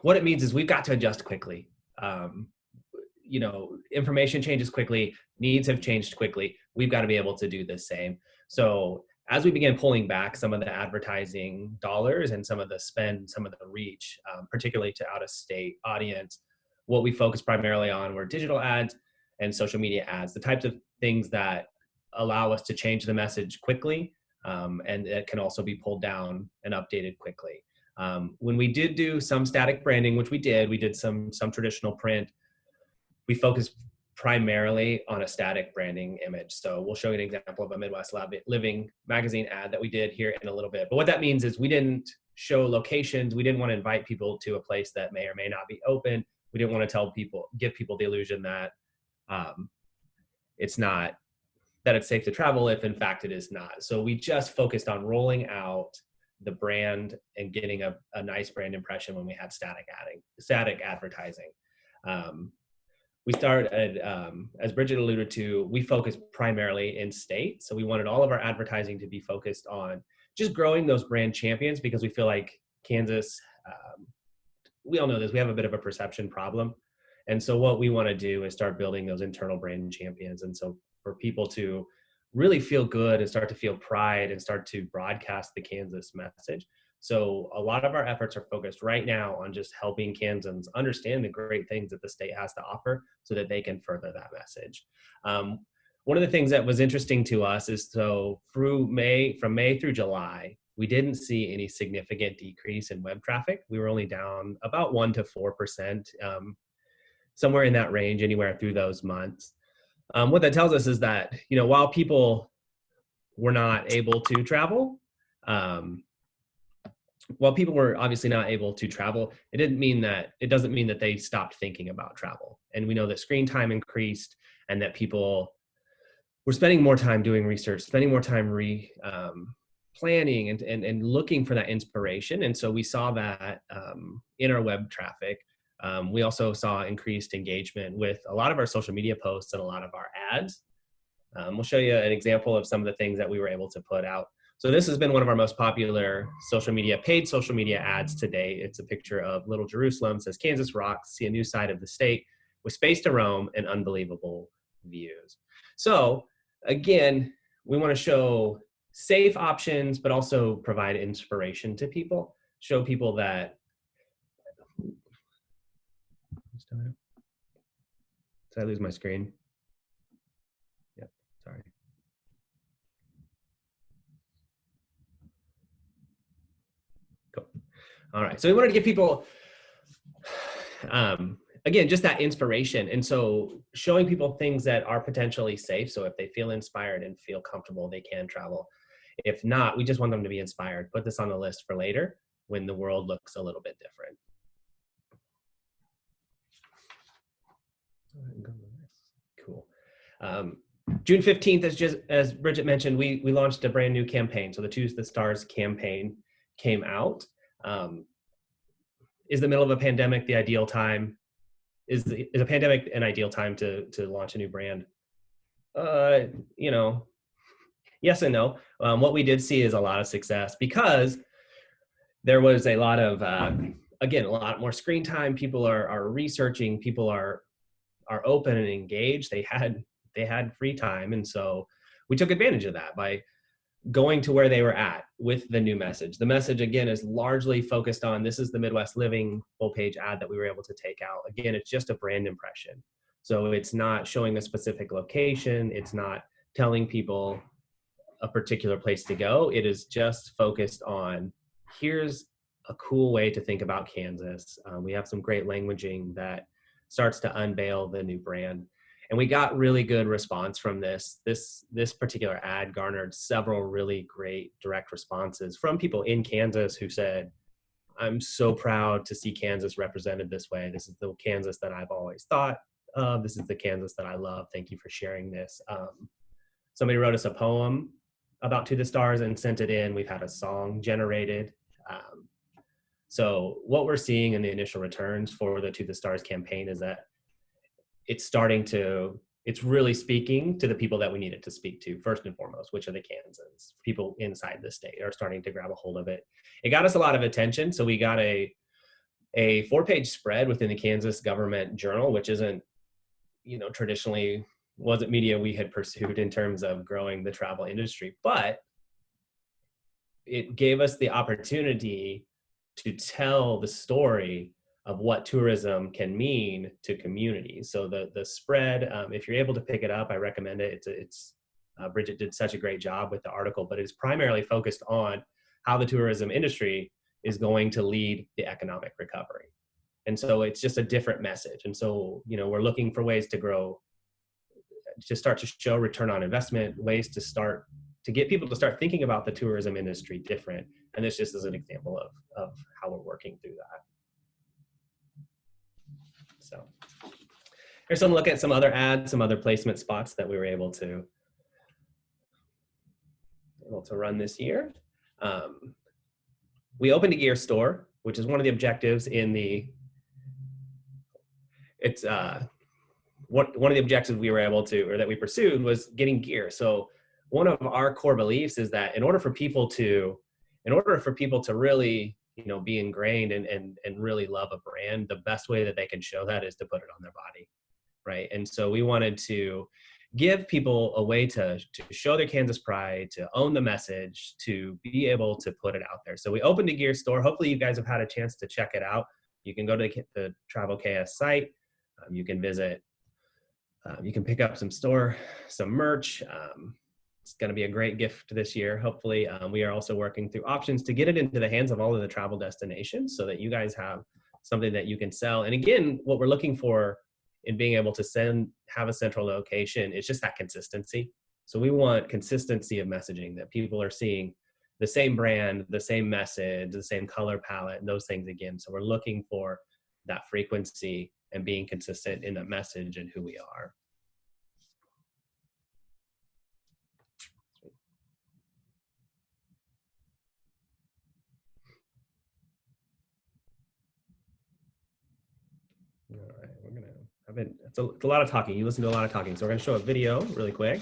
What it means is we've got to adjust quickly. You know, information changes quickly, needs have changed quickly. We've got to be able to do the same. So as we began pulling back some of the advertising dollars and some of the spend, some of the reach, particularly to out-of-state audience, what we focused primarily on were digital ads and social media ads, the types of things that allow us to change the message quickly, and it can also be pulled down and updated quickly. When we did do some static branding, which we did some traditional print, we focused primarily on a static branding image. So we'll show you an example of a Midwest Living magazine ad that we did here in a little bit. But what that means is we didn't show locations. We didn't want to invite people to a place that may or may not be open. We didn't want to give people the illusion that it's safe to travel if in fact it is not. So we just focused on rolling out the brand and getting a nice brand impression when we had static advertising. We started, as Bridgette alluded to, we focused primarily in state. So we wanted all of our advertising to be focused on just growing those brand champions, because we feel like Kansas, we all know this, we have a bit of a perception problem. And so what we want to do is start building those internal brand champions. And so for people to really feel good and start to feel pride and start to broadcast the Kansas message. So a lot of our efforts are focused right now on just helping Kansans understand the great things that the state has to offer so that they can further that message. One of the things that was interesting to us is from May through July, we didn't see any significant decrease in web traffic. We were only down about 1 to 4%, somewhere in that range, anywhere through those months. What that tells us is that, you know, while people were not able to travel, while people were obviously not able to travel, it doesn't mean that they stopped thinking about travel. And we know that screen time increased and that people were spending more time doing research, spending more time planning and looking for that inspiration. And so we saw that in our web traffic. We also saw increased engagement with a lot of our social media posts and a lot of our ads. We'll show you an example of some of the things that we were able to put out. So this has been one of our most popular paid social media ads today. It's a picture of Little Jerusalem, says Kansas rocks, see a new side of the state with space to roam and unbelievable views. So again, we want to show safe options, but also provide inspiration to people, show people that. Did I lose my screen? Yep, sorry. Cool. All right, so we wanted to give people again, just that inspiration. And so showing people things that are potentially safe. So if they feel inspired and feel comfortable, they can travel. If not, we just want them to be inspired. Put this on the list for later when the world looks a little bit different. Cool. June 15th, as Bridgette mentioned, we launched a brand new campaign. So the To the Stars campaign came out. Is the middle of a pandemic the ideal time? Is a pandemic an ideal time to launch a new brand? You know, yes and no. What we did see is a lot of success because there was a lot of, again, a lot more screen time. People are researching, people are open and engaged. They had free time. And so we took advantage of that by going to where they were at with the new message. The message, again, is largely focused on, this is the Midwest Living full page ad that we were able to take out. Again, it's just a brand impression. So it's not showing a specific location. It's not telling people a particular place to go. It is just focused on, here's a cool way to think about Kansas. We have some great languaging that starts to unveil the new brand. And we got really good response from this. This particular ad garnered several really great direct responses from people in Kansas who said, I'm so proud to see Kansas represented this way. This is the Kansas that I've always thought of. This is the Kansas that I love. Thank you for sharing this. Somebody wrote us a poem about To the Stars and sent it in. We've had a song generated. So what we're seeing in the initial returns for the To the Stars campaign is that it's really speaking to the people that we need it to speak to, first and foremost, which are the Kansans. People inside the state are starting to grab a hold of it. It got us a lot of attention. So we got a 4-page spread within the Kansas Government Journal, which isn't, traditionally wasn't media we had pursued in terms of growing the travel industry, but it gave us the opportunity to tell the story of what tourism can mean to communities. So the spread, if you're able to pick it up, I recommend it. It's Bridgette did such a great job with the article, but it's primarily focused on how the tourism industry is going to lead the economic recovery. And so it's just a different message. And so, we're looking for ways to grow, to start to show return on investment, ways to get people to start thinking about the tourism industry different. And this just is an example of how we're working through that. So here's some look at some other ads, some other placement spots that we were able to run this year. We opened a gear store, which is one of the objectives one of the objectives we were able to, or that we pursued, was getting gear. So one of our core beliefs is that in order for people to really, be ingrained and really love a brand, the best way that they can show that is to put it on their body, right? And so we wanted to give people a way to show their Kansas pride, to own the message, to be able to put it out there. So we opened a gear store. Hopefully you guys have had a chance to check it out. You can go to the Travel KS site. You can visit. You can pick up some merch. It's going to be a great gift this year. Hopefully, we are also working through options to get it into the hands of all of the travel destinations so that you guys have something that you can sell. And again, what we're looking for in being able to have a central location is just that consistency. So we want consistency of messaging, that people are seeing the same brand, the same message, the same color palette, and those things again. So we're looking for that frequency and being consistent in the message and who we are. All right, we're gonna have it. It's a lot of talking. You listen to a lot of talking, so we're gonna show a video really quick.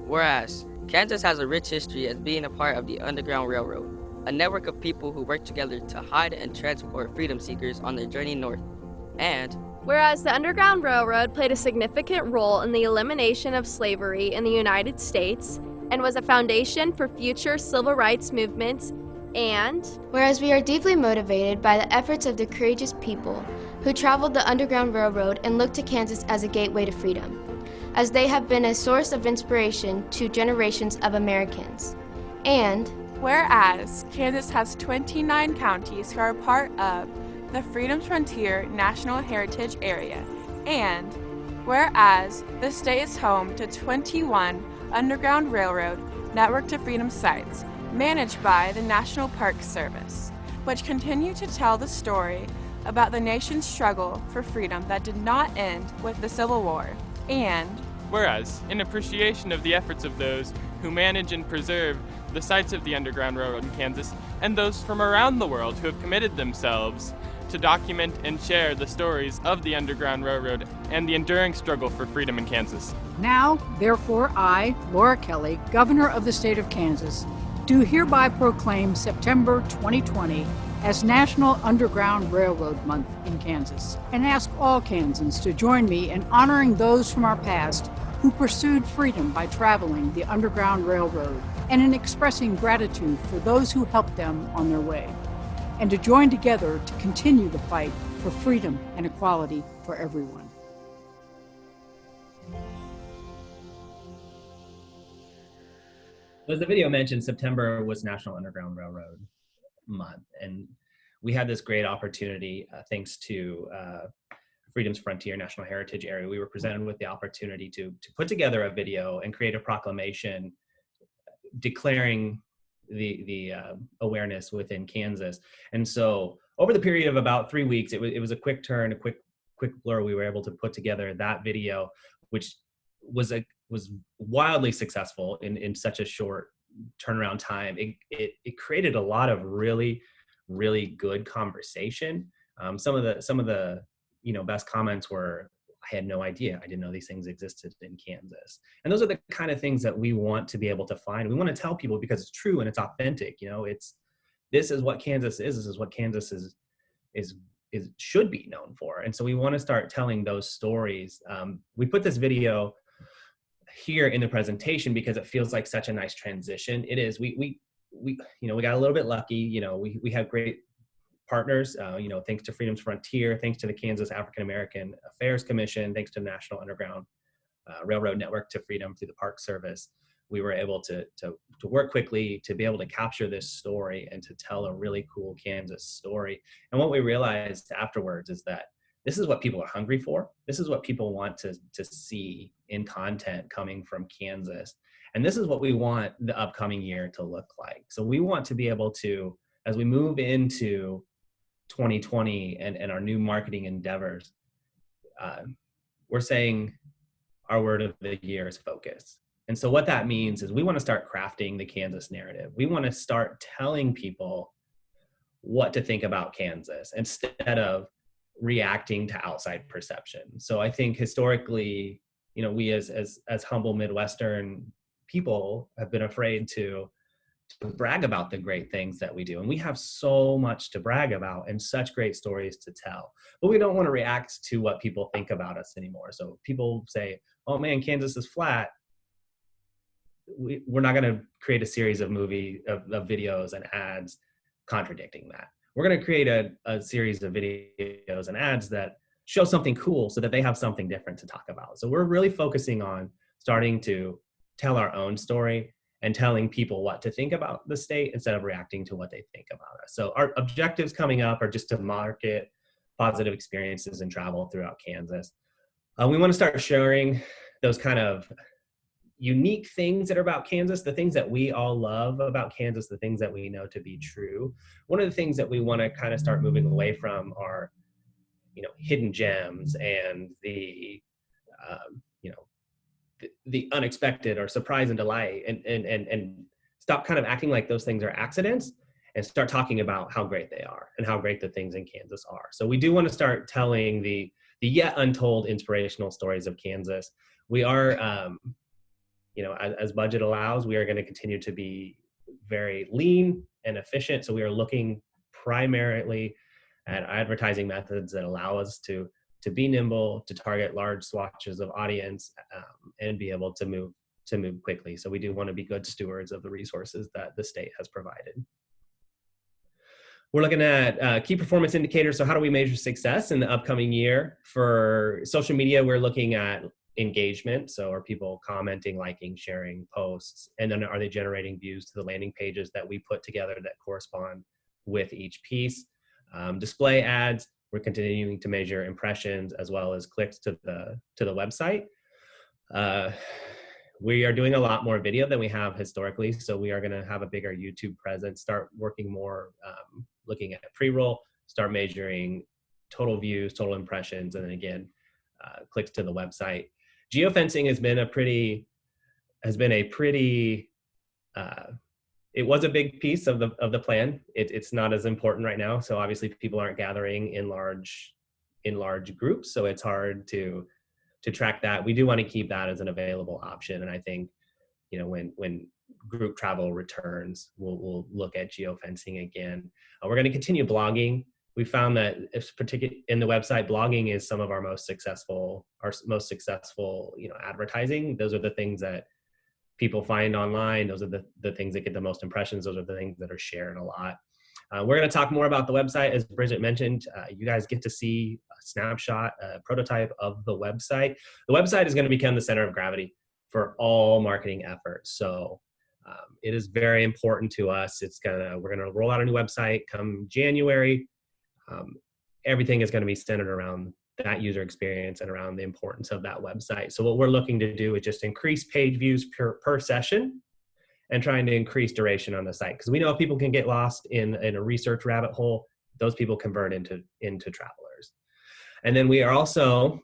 Whereas, Kansas has a rich history as being a part of the Underground Railroad. a network of people who work together to hide and transport freedom seekers on their journey north. And whereas the Underground Railroad played a significant role in the elimination of slavery in the United States and was a foundation for future civil rights movements, and whereas we are deeply motivated by the efforts of the courageous people who traveled the Underground Railroad and looked to Kansas as a gateway to freedom, as they have been a source of inspiration to generations of Americans. And whereas Kansas has 29 counties who are part of the Freedom Frontier National Heritage Area, and whereas the state is home to 21 Underground Railroad Network to Freedom sites managed by the National Park Service, which continue to tell the story about the nation's struggle for freedom that did not end with the Civil War. And whereas, in appreciation of the efforts of those who manage and preserve the sites of the Underground Railroad in Kansas, and those from around the world who have committed themselves to document and share the stories of the Underground Railroad and the enduring struggle for freedom in Kansas. Now, therefore, I, Laura Kelly, Governor of the State of Kansas, do hereby proclaim September 2020 as National Underground Railroad Month in Kansas, and ask all Kansans to join me in honoring those from our past who pursued freedom by traveling the Underground Railroad, and in expressing gratitude for those who helped them on their way, and to join together to continue the fight for freedom and equality for everyone. As the video mentioned, September was National Underground Railroad Month, and we had this great opportunity thanks to Freedom's Frontier National Heritage Area. We were presented with the opportunity to put together a video and create a proclamation declaring the awareness within Kansas. And so over the period of about 3 weeks, it was a quick turn, a quick blur. We were able to put together that video, which was wildly successful in such a short turnaround time. It created a lot of really good conversation. Some of the best comments were, I had no idea. I didn't know these things existed in Kansas. And those are the kind of things that we want to be able to find. We want to tell people because it's true and it's authentic. This is what Kansas is. This is what Kansas is should be known for. And so we want to start telling those stories. We put this video here in the presentation because it feels like such a nice transition. It is. We got a little bit lucky. We have great partners, thanks to Freedom's Frontier, thanks to the Kansas African American Affairs Commission, thanks to the National Underground Railroad Network to Freedom through the Park Service. We were able to work quickly to be able to capture this story and to tell a really cool Kansas story. And what we realized afterwards is that this is what people are hungry for. This is what people want to see in content coming from Kansas. And this is what we want the upcoming year to look like. So we want to be able to, as we move into 2020 and our new marketing endeavors, we're saying our word of the year is focus. And so what that means is we want to start crafting the Kansas narrative. We want to start telling people what to think about Kansas instead of reacting to outside perception. So I think historically, we as humble Midwestern people have been afraid to brag about the great things that we do. And we have so much to brag about and such great stories to tell. But we don't want to react to what people think about us anymore. So people say, oh man, Kansas is flat. We're not going to create a series of videos and ads contradicting that. We're going to create a series of videos and ads that show something cool so that they have something different to talk about. So we're really focusing on starting to tell our own story and telling people what to think about the state instead of reacting to what they think about us. So our objectives coming up are just to market positive experiences and travel throughout Kansas. We want to start sharing those kind of unique things that are about Kansas, the things that we all love about Kansas, the things that we know to be true. One of the things that we want to kind of start moving away from are, hidden gems and the unexpected or surprise and delight, and stop kind of acting like those things are accidents and start talking about how great they are and how great the things in Kansas are. So we do want to start telling the yet untold inspirational stories of Kansas. We are, as budget allows, we are going to continue to be very lean, and efficient. So we are looking primarily at advertising methods that allow us to be nimble, to target large swatches of audience, and be able to move quickly. So we do want to be good stewards of the resources that the state has provided. We're looking at key performance indicators. So how do we measure success in the upcoming year? For social media, we're looking at engagement. So are people commenting, liking, sharing posts? And then are they generating views to the landing pages that we put together that correspond with each piece? Display ads, we're continuing to measure impressions as well as clicks to the website. We are doing a lot more video than we have historically, so we are going to have a bigger YouTube presence, start working more, looking at pre-roll, start measuring total views, total impressions, and then again, clicks to the website. Geofencing has been a pretty, it was a big piece of the plan. It's not as important right now. So obviously people aren't gathering in large groups. So it's hard to track that. We do want to keep that as an available option. And I think, you know, when group travel returns, we'll look at geofencing again. We're going to continue blogging. We found that particularly in the website, blogging is some of our most successful, you know, advertising. Those are the things that people find online. Those are the things that get the most impressions. Those are the things that are shared a lot. We're going to talk more about the website. As Bridgette mentioned, you guys get to see a snapshot, a prototype of the website. The website is going to become the center of gravity for all marketing efforts. So it is very important to us. We're going to roll out a new website come January. Everything is going to be centered around that user experience and around the importance of that website. So what we're looking to do is just increase page views per session and trying to increase duration on the site. Because we know if people can get lost in a research rabbit hole, those people convert into travelers. And then we are also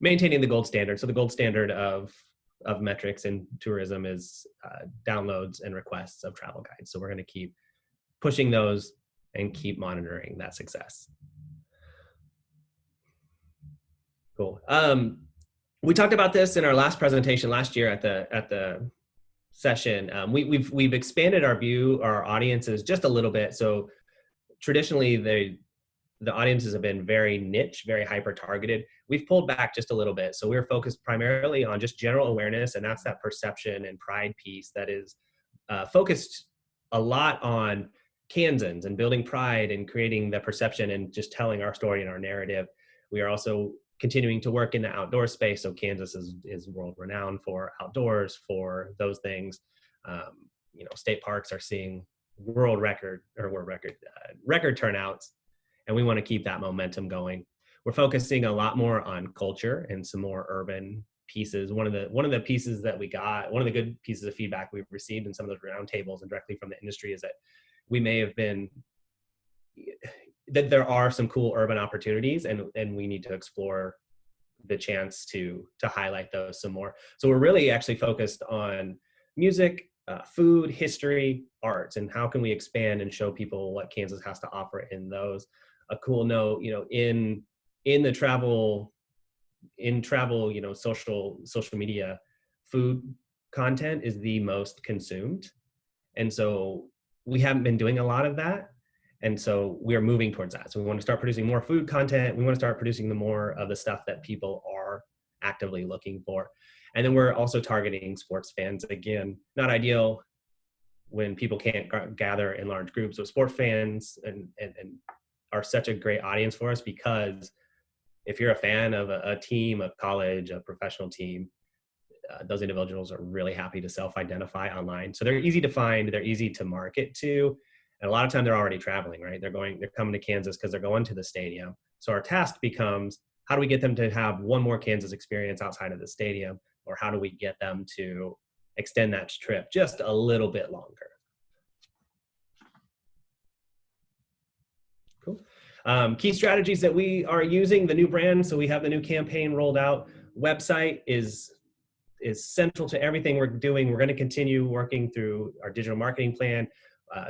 maintaining the gold standard. So the gold standard of metrics in tourism is downloads and requests of travel guides. So we're going to keep pushing those and keep monitoring that success. Cool. We talked about this in our last presentation last year at the session. We've expanded our audiences just a little bit. So traditionally the audiences have been very niche, very hyper targeted. We've pulled back just a little bit. So we're focused primarily on just general awareness, and that's that perception and pride piece that is focused a lot on Kansans and building pride and creating the perception and just telling our story and our narrative. We are also continuing to work in the outdoor space. So Kansas is world renowned for outdoors, for those things. You know, state parks are seeing record turnouts, and we want to keep that momentum going. We're focusing a lot more on culture and some more urban pieces. One of the pieces that we got, one of the good pieces of feedback we've received in some of those roundtables and directly from the industry is that we may have been, that there are some cool urban opportunities, and we need to explore the chance to highlight those some more. So we're really actually focused on music, food, history, arts, and how can we expand and show people what Kansas has to offer in those. A cool note, you know, in travel, you know, social media, food content is the most consumed. And so we haven't been doing a lot of that. And so we're moving towards that. So we want to start producing more food content. We want to start producing more of the stuff that people are actively looking for. And then we're also targeting sports fans. Again, not ideal when people can't gather in large groups. So sports fans and are such a great audience for us, because if you're a fan of a team, a college, a professional team, those individuals are really happy to self-identify online. So they're easy to find, they're easy to market to. And a lot of time they're already traveling, right? They're coming to Kansas because they're going to the stadium. So our task becomes, how do we get them to have one more Kansas experience outside of the stadium? Or how do we get them to extend that trip just a little bit longer? Cool. Key strategies that we are using, the new brand. So we have the new campaign rolled out. Website is central to everything we're doing. We're going to continue working through our digital marketing plan.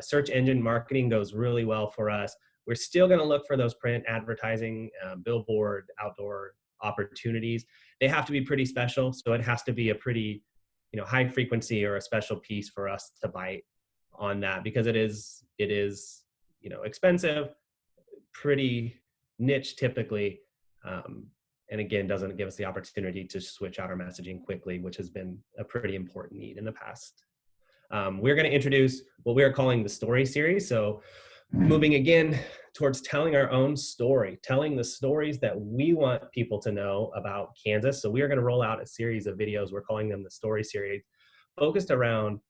Search engine marketing goes really well for us. We're still going to look for those print advertising, billboard, outdoor opportunities. They have to be pretty special. So it has to be a pretty, you know, high frequency or a special piece for us to bite. on that, because it is, you know, expensive, pretty niche typically, and again, doesn't give us the opportunity to switch out our messaging quickly, which has been a pretty important need in the past. We're going to introduce what we are calling the story series. So moving again towards telling our own story, telling the stories that we want people to know about Kansas. So we are going to roll out a series of videos. We're calling them the story series, focused around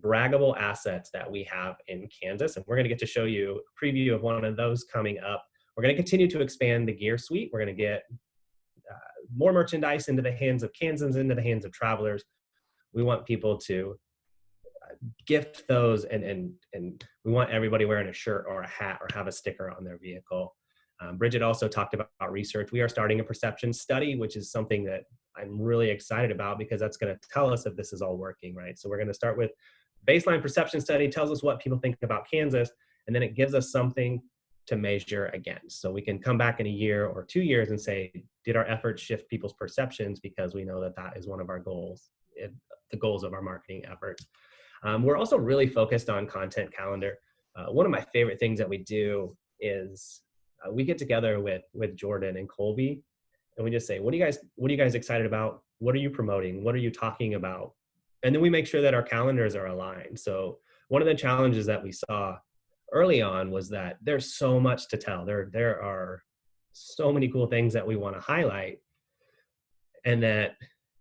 braggable assets that we have in Kansas. And we're going to get to show you a preview of one of those coming up. We're going to continue to expand the gear suite. We're going to get more merchandise into the hands of Kansans, into the hands of travelers. We want people to gift those, and we want everybody wearing a shirt or a hat or have a sticker on their vehicle. Bridgette also talked about research. We are starting a perception study, which is something that I'm really excited about, because that's going to tell us if this is all working, right? So we're going to start with baseline perception study, tells us what people think about Kansas, and then it gives us something to measure against. So we can come back in a year or 2 years and say, did our efforts shift people's perceptions? Because we know that that is one of our goals, the goals of our marketing efforts. We're also really focused on content calendar. One of my favorite things that we do is we get together with Jordan and Colby, and we just say, what are you guys excited about? What are you promoting? What are you talking about? And then we make sure that our calendars are aligned. So one of the challenges that we saw early on was that there's so much to tell. There are so many cool things that we want to highlight, and that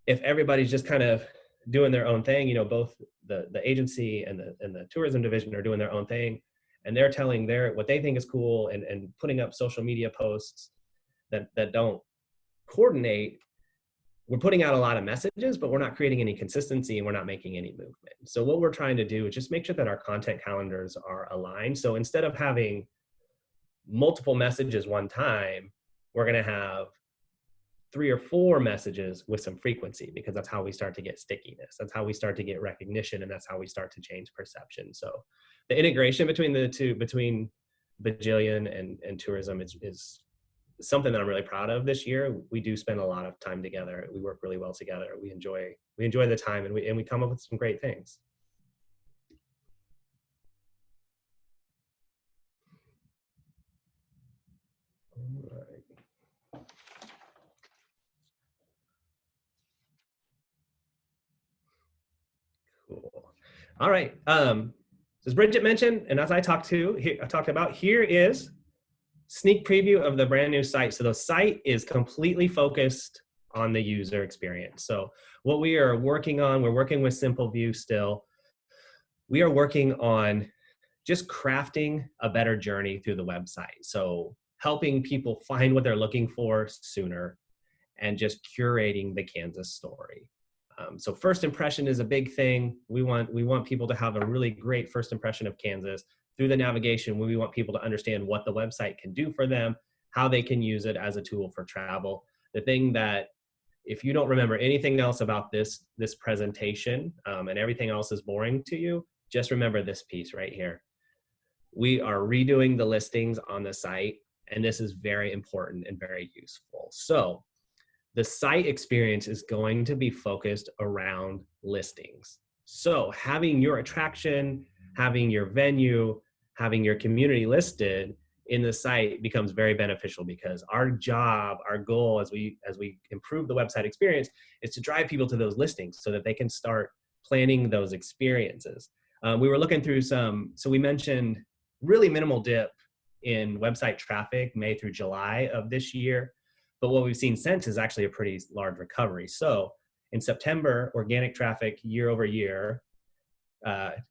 if everybody's just kind of doing their own thing, you know, both the agency and the tourism division are doing their own thing, and they're telling what they think is cool and putting up social media posts that don't coordinate. We're putting out a lot of messages, but we're not creating any consistency, and we're not making any movement. So what we're trying to do is just make sure that our content calendars are aligned. So instead of having multiple messages one time, we're going to have 3 or 4 messages with some frequency, because that's how we start to get stickiness. That's how we start to get recognition, and that's how we start to change perception. So the integration between the two, between Bajillion and tourism is something that I'm really proud of this year. We do spend a lot of time together. We work really well together. We enjoy the time, and we come up with some great things. All right. Cool. All right. As Bridgette mentioned, and as I talked about, here is sneak preview of the brand new site. So the site is completely focused on the user experience. So what we are working on, we're working with Simple View still. We are working on just crafting a better journey through the website. So helping people find what they're looking for sooner, and just curating the Kansas story. So first impression is a big thing. We want people to have a really great first impression of Kansas. Through the navigation, we want people to understand what the website can do for them, how they can use it as a tool for travel. The thing that, if you don't remember anything else about this presentation, and everything else is boring to you, just remember this piece right here. We are redoing the listings on the site, and this is very important and very useful. So the site experience is going to be focused around listings. So having your attraction, having your venue, having your community listed in the site becomes very beneficial, because our job, our goal as we improve the website experience is to drive people to those listings so that they can start planning those experiences. We were looking through so we mentioned really minimal dip in website traffic May through July of this year. But what we've seen since is actually a pretty large recovery. So in September, organic traffic year over year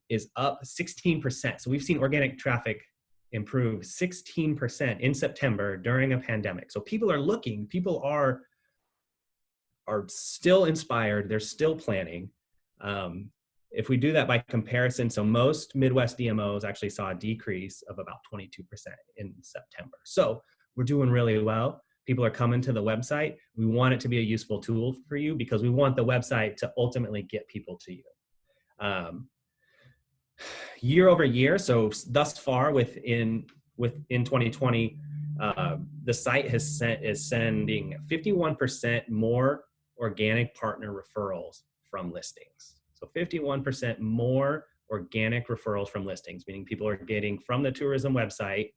is up 16%. So we've seen organic traffic improve 16% in September during a pandemic. So people are looking, people are still inspired, they're still planning. If we do that by comparison, so most Midwest DMOs actually saw a decrease of about 22% in September. So we're doing really well. People are coming to the website. We want it to be a useful tool for you, because we want the website to ultimately get people to you. Year over year, so thus far within 2020, the site is sending 51% more organic partner referrals from listings. So 51% more organic referrals from listings, meaning people are getting from the tourism website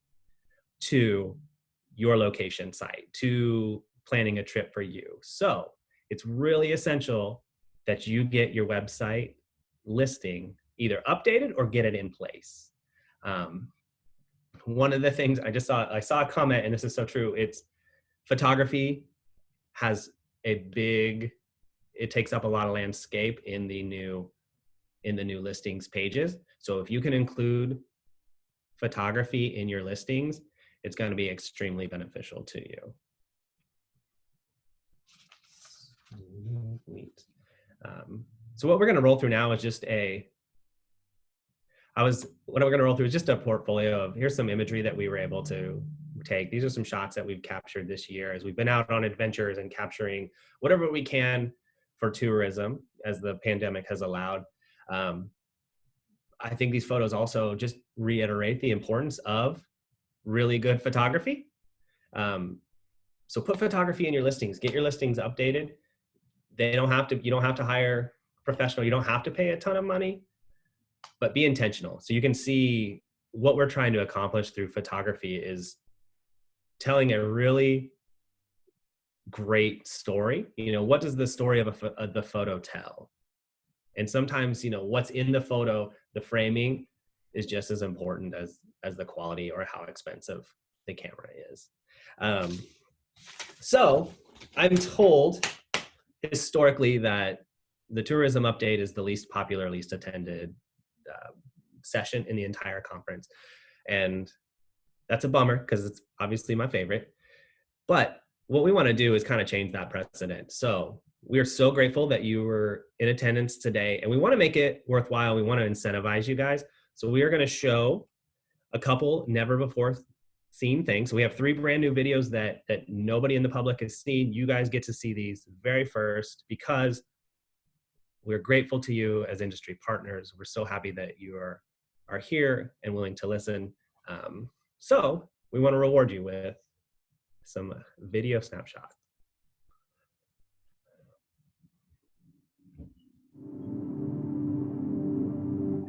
to your location site, to planning a trip for you. So it's really essential that you get your website listing either updated or get it in place. One of the things I saw a comment, and this is so true, it's photography has it takes up a lot of landscape in the new listings pages. So if you can include photography in your listings, it's going to be extremely beneficial to you. Neat. So what we're going to roll through now is just a portfolio of, here's some imagery that we were able to take. These are some shots that we've captured this year as we've been out on adventures and capturing whatever we can for tourism as the pandemic has allowed. I think these photos also just reiterate the importance of really good photography. So put photography in your listings, get your listings updated. You don't have to hire a professional. You don't have to pay a ton of money, but be intentional. So you can see what we're trying to accomplish through photography is telling a really great story. What does the story of the photo tell? And sometimes, what's in the photo, the framing is just as important as the quality or how expensive the camera is. So I'm told historically that the tourism update is the least popular, least attended session in the entire conference. And that's a bummer because it's obviously my favorite. But what we want to do is kind of change that precedent. So we are so grateful that you were in attendance today, and we want to make it worthwhile. We want to incentivize you guys. So we are going to show a couple never before seen things. So we have 3 brand new videos that nobody in the public has seen. You guys get to see these very first because we're grateful to you as industry partners. We're so happy that you are here and willing to listen. So we want to reward you with some video snapshots.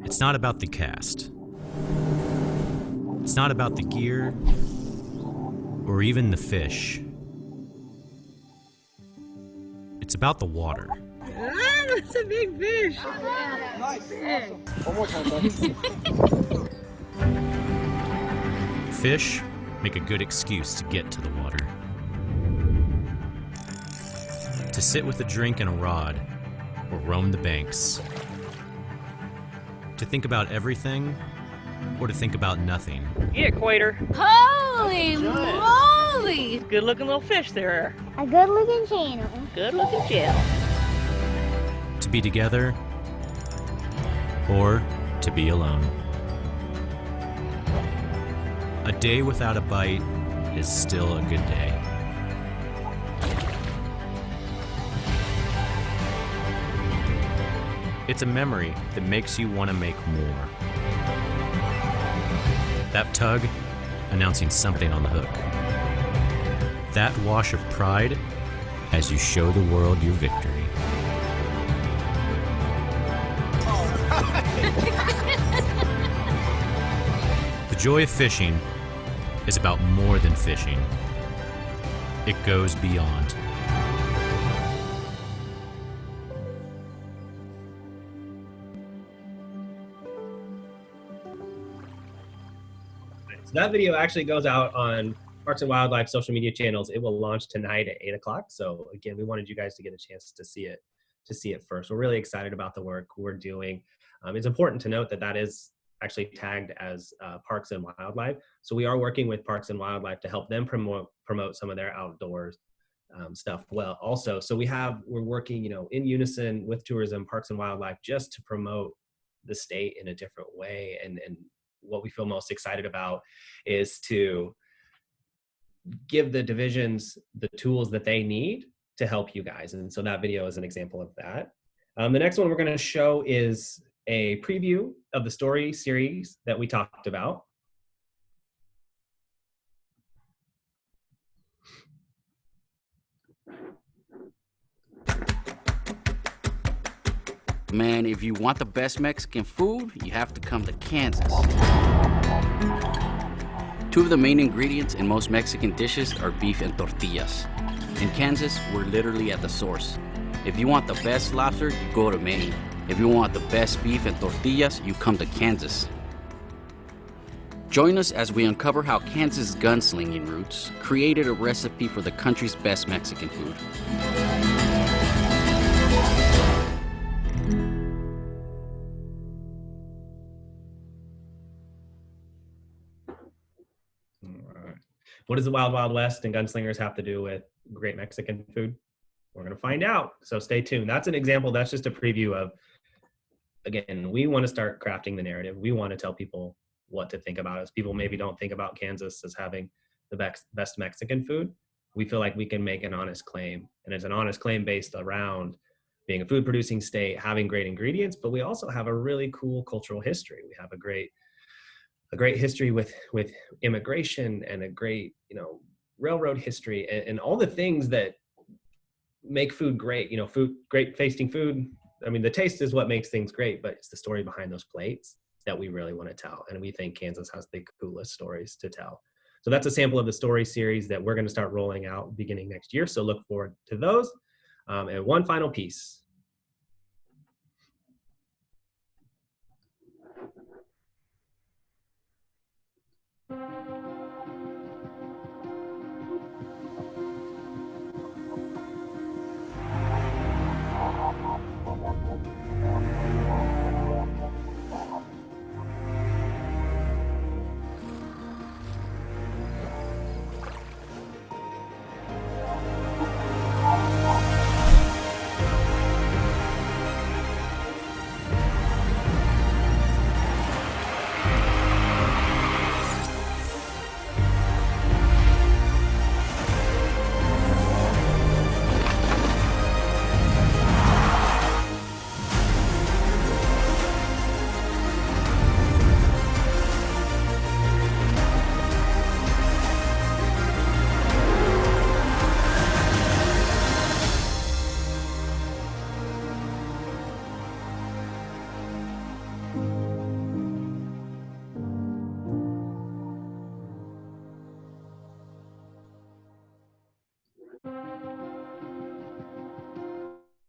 It's not about the cast. It's not about the gear or even the fish. It's about the water. Ah, that's a big fish. Nice. Big. One more time, Fish make a good excuse to get to the water. To sit with a drink and a rod or roam the banks. To think about everything or to think about nothing. Yeah, Equator. Holy moly! Good looking little fish there. A good looking channel. Good looking channel. To be together or to be alone. A day without a bite is still a good day. It's a memory that makes you want to make more. That tug announcing something on the hook. That wash of pride as you show the world your victory. The joy of fishing is about more than fishing. It goes beyond. So that video actually goes out on Parks and Wildlife social media channels. It will launch tonight at 8 o'clock. So again, we wanted you guys to get a chance to see it first. We're really excited about the work we're doing. It's important to note that that is actually tagged as Parks and Wildlife. So we are working with Parks and Wildlife to help them promote some of their outdoors stuff well also. So we're working, in unison with tourism, Parks and Wildlife, just to promote the state in a different way. And what we feel most excited about is to give the divisions the tools that they need to help you guys. And so that video is an example of that. The next one we're going to show is a preview of the story series that we talked about. Man, if you want the best Mexican food, you have to come to Kansas. Two of the main ingredients in most Mexican dishes are beef and tortillas. In Kansas, we're literally at the source. If you want the best lobster, you go to Maine. If you want the best beef and tortillas, you come to Kansas. Join us as we uncover how Kansas' gunslinging roots created a recipe for the country's best Mexican food. What does the Wild Wild West and gunslingers have to do with great Mexican food? We're going to find out. So stay tuned. That's an example. That's just a preview of, again, we want to start crafting the narrative. We want to tell people what to think about us. People maybe don't think about Kansas as having the best Mexican food. We feel like we can make an honest claim. And it's an honest claim based around being a food producing state, having great ingredients, but we also have a really cool cultural history. We have a great history with immigration and a great, railroad history and all the things that make food great. Great tasting food. I mean, the taste is what makes things great, but it's the story behind those plates that we really want to tell. And we think Kansas has the coolest stories to tell. So that's a sample of the story series that we're going to start rolling out beginning next year. So look forward to those. And one final piece.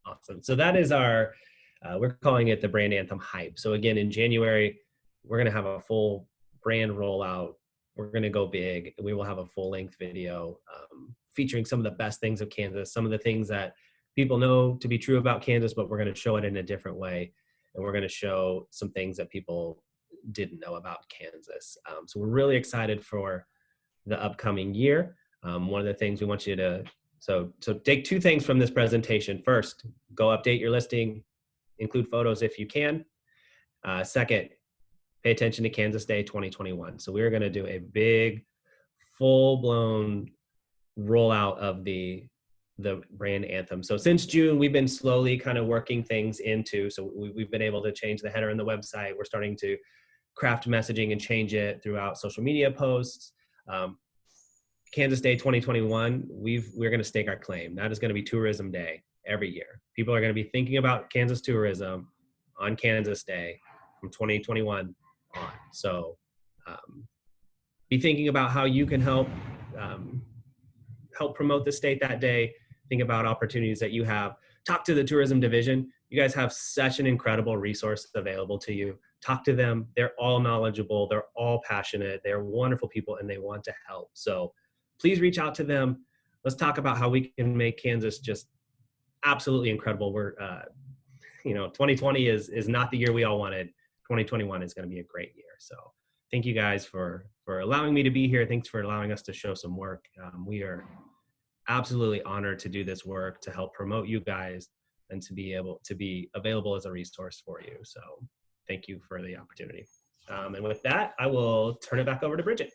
Awesome. So that is our, we're calling it the brand anthem hype. So again, in January, we're going to have a full brand rollout. We're going to go big. We will have a full length video featuring some of the best things of Kansas, some of the things that people know to be true about Kansas, but we're going to show it in a different way. And we're going to show some things that people didn't know about Kansas. So we're really excited for the upcoming year. One of the things we want you to, so take two things from this presentation. First, go update your listing, include photos if you can. Second, pay attention to Kansas Day 2021. So we're going to do a big, full-blown rollout of the brand anthem. So since June, we've been slowly kind of working things into, so we've been able to change the header in the website. We're starting to craft messaging and change it throughout social media posts. Kansas Day 2021, we're going to stake our claim. That is going to be Tourism Day every year. People are going to be thinking about Kansas tourism on Kansas Day from 2021 on. So be thinking about how you can help promote the state that day. Think about opportunities that you have. Talk to the tourism division. You guys have such an incredible resource available to you. Talk to them. They're all knowledgeable. They're all passionate. They're wonderful people and they want to help. So please reach out to them. Let's talk about how we can make Kansas just absolutely incredible. We're, 2020 is not the year we all wanted. 2021 is going to be a great year. So thank you guys for allowing me to be here. Thanks for allowing us to show some work. We are absolutely honored to do this work, to help promote you guys and to be able to be available as a resource for you. So thank you for the opportunity. And with that, I will turn it back over to Bridgette.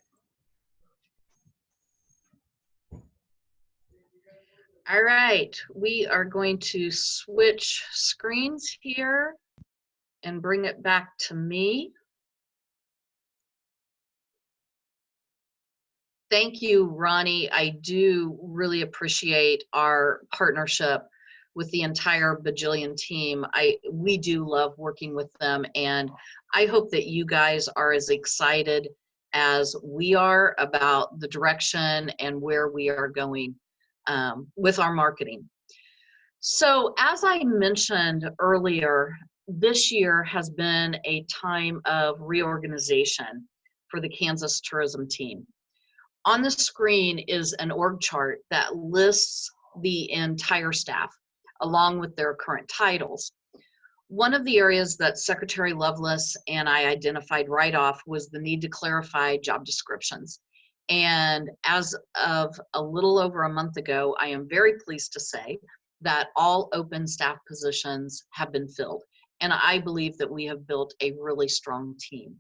All right, we are going to switch screens here and bring it back to me. Thank you, Ronnie. I do really appreciate our partnership with the entire Bajillion team. We do love working with them, and I hope that you guys are as excited as we are about the direction and where we are going with our marketing. So as I mentioned earlier, this year has been a time of reorganization for the Kansas tourism team. On the screen is an org chart that lists the entire staff along with their current titles. One of the areas that Secretary Loveless and I identified right off was the need to clarify job descriptions. And as of a little over a month ago, I am very pleased to say that all open staff positions have been filled. And I believe that we have built a really strong team.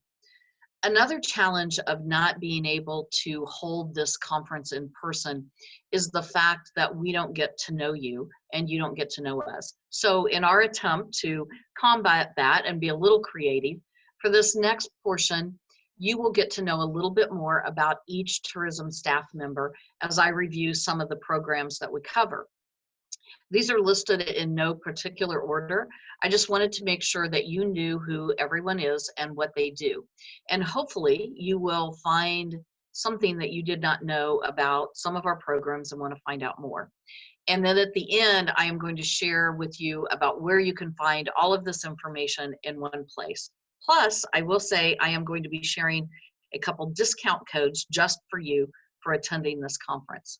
Another challenge of not being able to hold this conference in person is the fact that we don't get to know you and you don't get to know us. So in our attempt to combat that and be a little creative, for this next portion, you will get to know a little bit more about each tourism staff member as I review some of the programs that we cover. These are listed in no particular order. I just wanted to make sure that you knew who everyone is and what they do. And hopefully you will find something that you did not know about some of our programs and want to find out more. And then at the end, I am going to share with you about where you can find all of this information in one place. Plus, I will say I am going to be sharing a couple discount codes just for you for attending this conference.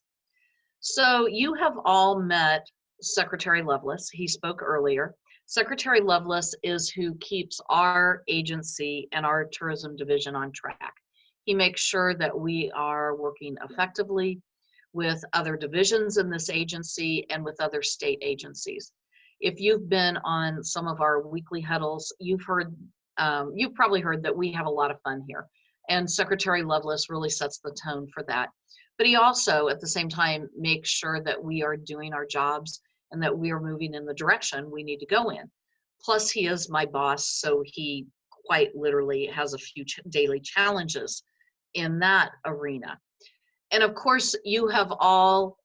So you have all met Secretary Loveless. He spoke earlier. Secretary Loveless is who keeps our agency and our tourism division on track. He makes sure that we are working effectively with other divisions in this agency and with other state agencies. If you've been on some of our weekly huddles, you've probably heard that we have a lot of fun here. And Secretary Loveless really sets the tone for that. But he also, at the same time, makes sure that we are doing our jobs and that we are moving in the direction we need to go in. Plus, he is my boss, so he quite literally has a few daily challenges in that arena. And of course, you have all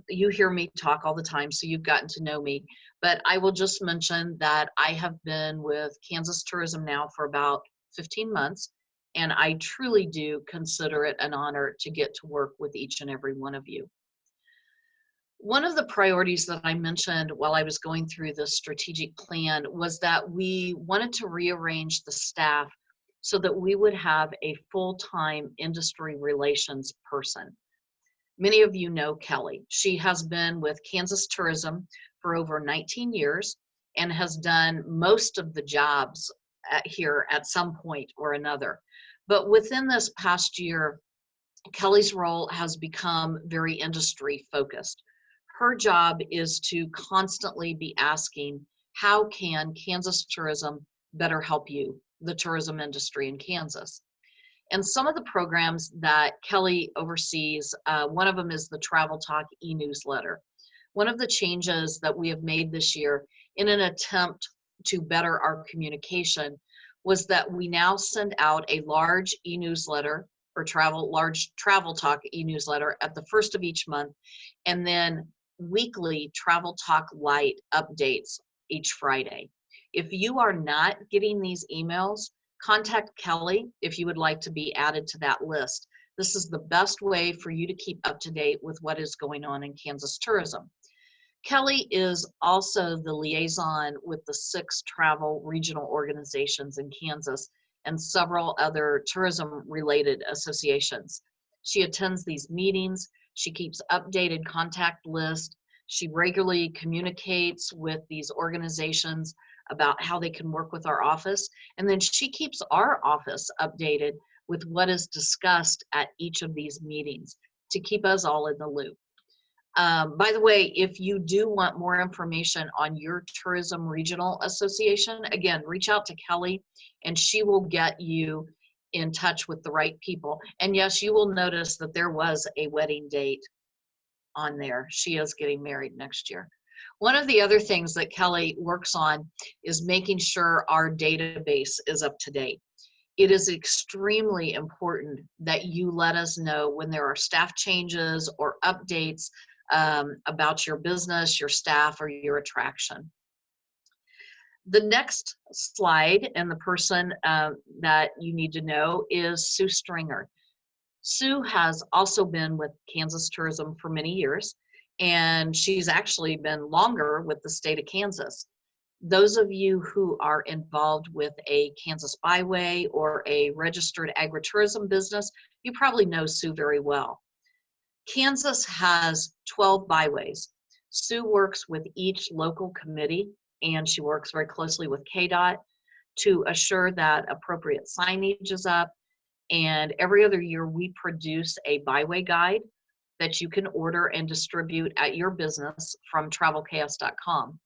you hear me talk all the time, so you've gotten to know me. But I will just mention that I have been with Kansas Tourism now for about 15 months, and I truly do consider it an honor to get to work with each and every one of you. One of the priorities that I mentioned while I was going through the strategic plan was that we wanted to rearrange the staff so that we would have a full-time industry relations person. Many of you know Kelly. She has been with Kansas Tourism for over 19 years and has done most of the jobs here at some point or another. But within this past year, Kelly's role has become very industry focused. Her job is to constantly be asking, how can Kansas Tourism better help you, the tourism industry in Kansas? And some of the programs that Kelly oversees, one of them is the Travel Talk e-newsletter. One of the changes that we have made this year in an attempt to better our communication was that we now send out a large e-newsletter or large Travel Talk e-newsletter at the first of each month, and then weekly Travel Talk Light updates each Friday. If you are not getting these emails, contact Kelly if you would like to be added to that list. This is the best way for you to keep up to date with what is going on in Kansas tourism. Kelly is also the liaison with the 6 travel regional organizations in Kansas and several other tourism-related associations. She attends these meetings. She keeps updated contact lists. She regularly communicates with these organizations about how they can work with our office. And then she keeps our office updated with what is discussed at each of these meetings to keep us all in the loop. By the way, if you do want more information on your tourism regional association, again, reach out to Kelly and she will get you in touch with the right people. And yes, you will notice that there was a wedding date on there. She is getting married next year. One of the other things that Kelly works on is making sure our database is up to date. It is extremely important that you let us know when there are staff changes or updates about your business, your staff, or your attraction. The next slide and the person that you need to know is Sue Stringer. Sue has also been with Kansas Tourism for many years, and she's actually been longer with the state of Kansas. Those of you who are involved with a Kansas byway or a registered agritourism business, you probably know Sue very well. Kansas has 12 byways. Sue works with each local committee, and she works very closely with KDOT to assure that appropriate signage is up. And every other year we produce a byway guide that you can order and distribute at your business from travelchaos.com.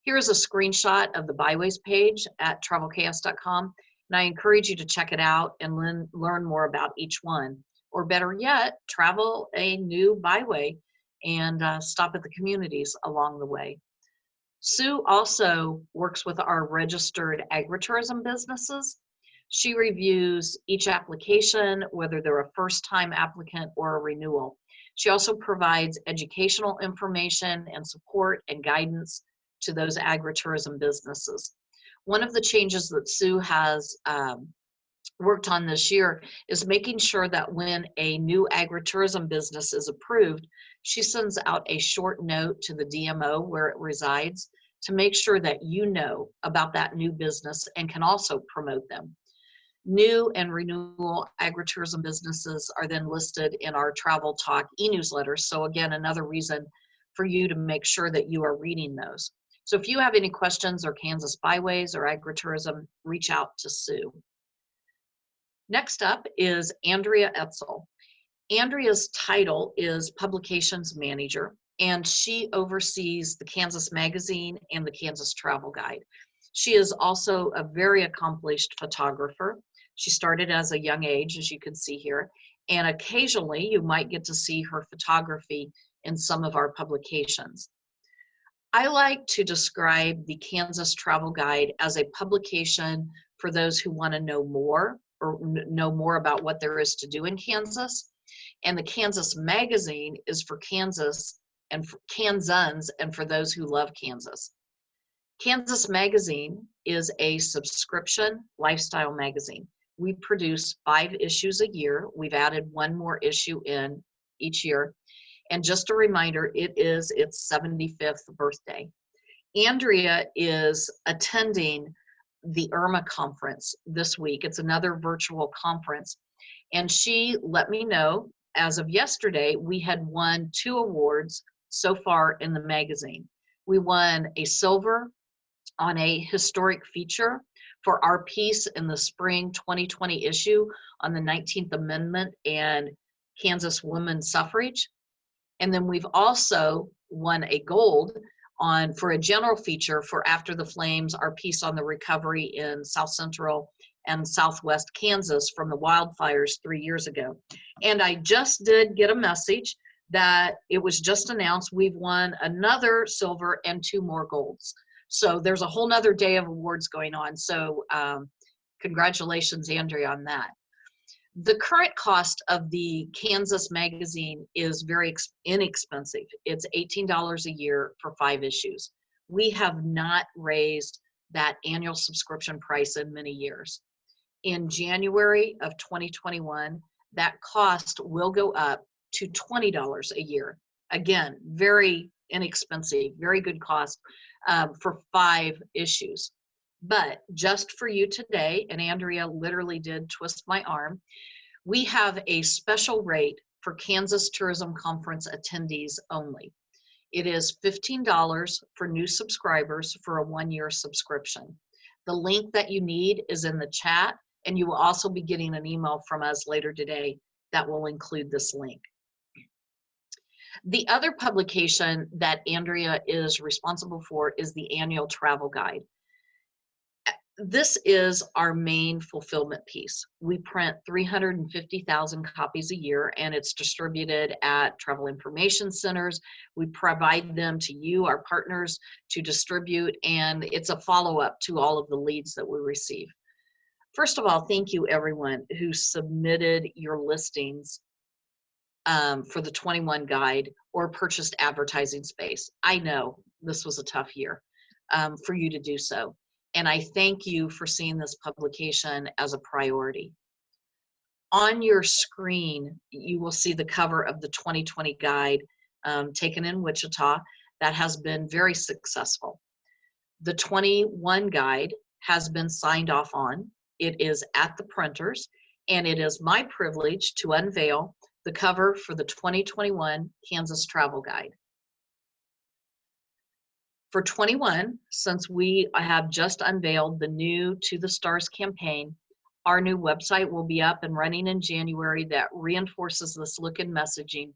Here's a screenshot of the byways page at travelchaos.com, and I encourage you to check it out and learn more about each one. Or better yet, travel a new byway and stop at the communities along the way. Sue also works with our registered agritourism businesses. She reviews each application, whether they're a first-time applicant or a renewal. She also provides educational information and support and guidance to those agritourism businesses. One of the changes that Sue has worked on this year is making sure that when a new agritourism business is approved, she sends out a short note to the DMO where it resides to make sure that you know about that new business and can also promote them. New and renewal agritourism businesses are then listed in our Travel Talk e-newsletter. So again, another reason for you to make sure that you are reading those. So if you have any questions or Kansas byways or agritourism, reach out to Sue. Next up is Andrea Etzel. Andrea's title is Publications Manager, and she oversees the Kansas Magazine and the Kansas Travel Guide. She is also a very accomplished photographer. She started as a young age, as you can see here, and occasionally you might get to see her photography in some of our publications. I like to describe the Kansas Travel Guide as a publication for those who want to know more or know more about what there is to do in Kansas. And the Kansas Magazine is for Kansas and for Kansans and for those who love Kansas. Kansas Magazine is a subscription lifestyle magazine. We produce 5 issues a year. We've added 1 more issue in each year. And just a reminder, it is its 75th birthday. Andrea is attending the IRMA conference this week. It's another virtual conference. And she let me know, as of yesterday, we had won 2 awards so far in the magazine. We won a silver on a historic feature for our piece in the spring 2020 issue on the 19th Amendment and Kansas women's suffrage. And then we've also won a gold for a general feature for After the Flames, our piece on the recovery in South Central and Southwest Kansas from the wildfires 3 years ago. And I just did get a message that it was just announced we've won another silver and 2 more golds. So there's a whole nother day of awards going on. So congratulations, Andrea, on that. The current cost of the Kansas Magazine is very inexpensive. It's $18 a year for 5 issues. We have not raised that annual subscription price in many years. In January of 2021, that cost will go up to $20 a year. Again, very inexpensive, very good cost for 5 issues. But just for you today, and Andrea literally did twist my arm, we have a special rate for Kansas Tourism Conference attendees only. It is $15 for new subscribers for a 1-year subscription. The link that you need is in the chat, and you will also be getting an email from us later today that will include this link. The other publication that Andrea is responsible for is the annual travel guide. This is our main fulfillment piece. We print 350,000 copies a year, and it's distributed at travel information centers. We provide them to you, our partners, to distribute, and it's a follow-up to all of the leads that we receive. First of all, thank you everyone who submitted your listings for the 21 guide or purchased advertising space. I know this was a tough year for you to do so. And I thank you for seeing this publication as a priority. On your screen, you will see the cover of the 2020 guide taken in Wichita that has been very successful. The 21 guide has been signed off on. It is at the printers, and it is my privilege to unveil the cover for the 2021 Kansas Travel Guide. For 21, since we have just unveiled the new To the Stars campaign, our new website will be up and running in January that reinforces this look and messaging.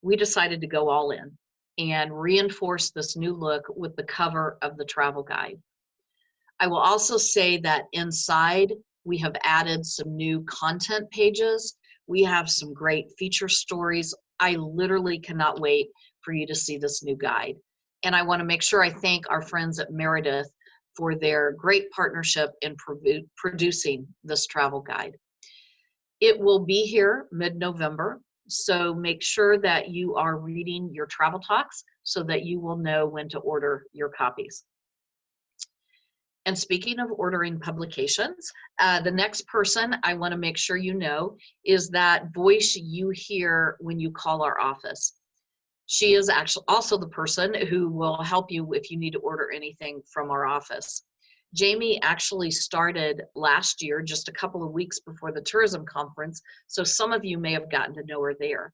We decided to go all in and reinforce this new look with the cover of the travel guide. I will also say that inside we have added some new content pages. We have some great feature stories. I literally cannot wait for you to see this new guide. And I want to make sure I thank our friends at Meredith for their great partnership in producing this travel guide. It will be here mid-November, so make sure that you are reading your travel talks so that you will know when to order your copies. And speaking of ordering publications, the next person I want to make sure you know is that voice you hear when you call our office. She is actually also the person who will help you if you need to order anything from our office. Jamie actually started last year, just a couple of weeks before the tourism conference, so some of you may have gotten to know her there.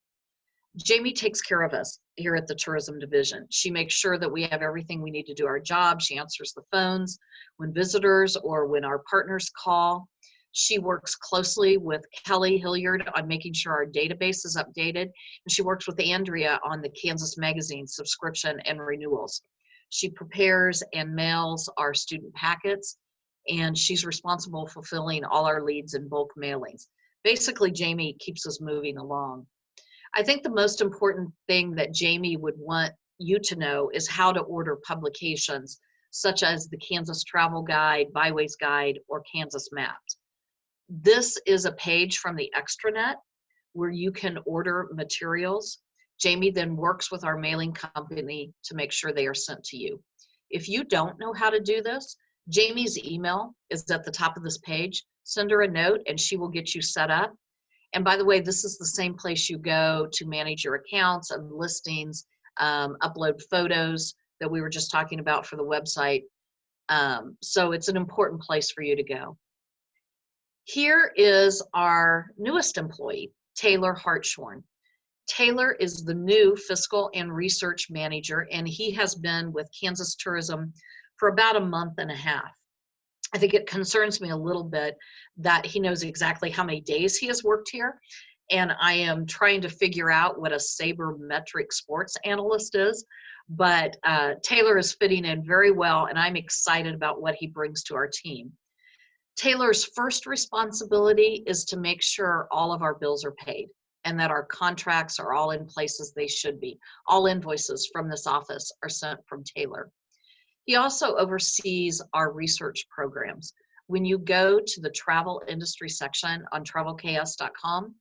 Jamie takes care of us here at the tourism division. She makes sure that we have everything we need to do our job. She answers the phones when visitors or when our partners call. She works closely with Kelly Hilliard on making sure our database is updated. And she works with Andrea on the Kansas Magazine subscription and renewals. She prepares and mails our student packets, and she's responsible for fulfilling all our leads in bulk mailings. Basically, Jamie keeps us moving along. I think the most important thing that Jamie would want you to know is how to order publications such as the Kansas Travel Guide, Byways Guide, or Kansas Maps. This is a page from the extranet where you can order materials. Jamie then works with our mailing company to make sure they are sent to you. If you don't know how to do this, Jamie's email is at the top of this page. Send her a note and she will get you set up. And by the way, this is the same place you go to manage your accounts and listings, upload photos that we were just talking about for the website. So it's an important place for you to go. Here is our newest employee, Taylor Hartshorn. Taylor is the new fiscal and research manager, and he has been with Kansas Tourism for about a month and a half. I think it concerns me a little bit that he knows exactly how many days he has worked here, and I am trying to figure out what a sabermetric sports analyst is, but Taylor is fitting in very well, and I'm excited about what he brings to our team. Taylor's first responsibility is to make sure all of our bills are paid and that our contracts are all in place as they should be. All invoices from this office are sent from Taylor. He also oversees our research programs. When you go to the travel industry section on travelks.com,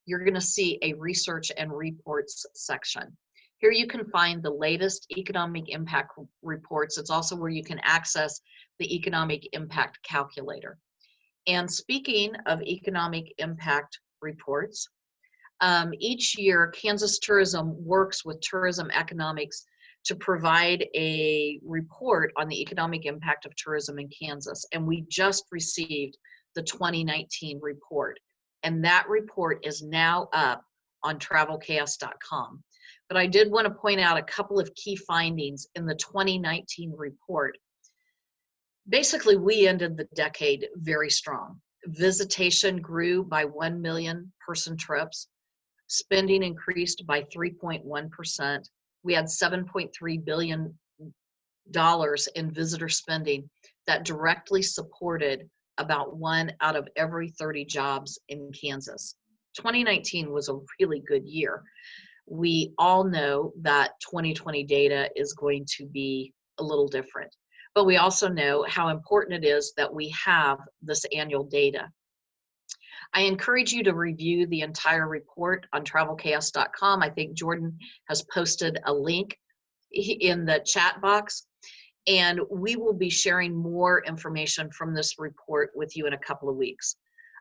you're going to see a research and reports section. Here you can find the latest economic impact reports. It's also where you can access the economic impact calculator. And speaking of economic impact reports, each year Kansas Tourism works with Tourism Economics to provide a report on the economic impact of tourism in Kansas. And we just received the 2019 report. And that report is now up on travelks.com. But I did want to point out a couple of key findings in the 2019 report. Basically, we ended the decade very strong. Visitation grew by 1 million person trips. Spending increased by 3.1%. We had $7.3 billion in visitor spending that directly supported about 1 out of every 30 jobs in Kansas. 2019 was a really good year. We all know that 2020 data is going to be a little different, but we also know how important it is that we have this annual data. I encourage you to review the entire report on travelchaos.com. I think Jordan has posted a link in the chat box, and we will be sharing more information from this report with you in a couple of weeks.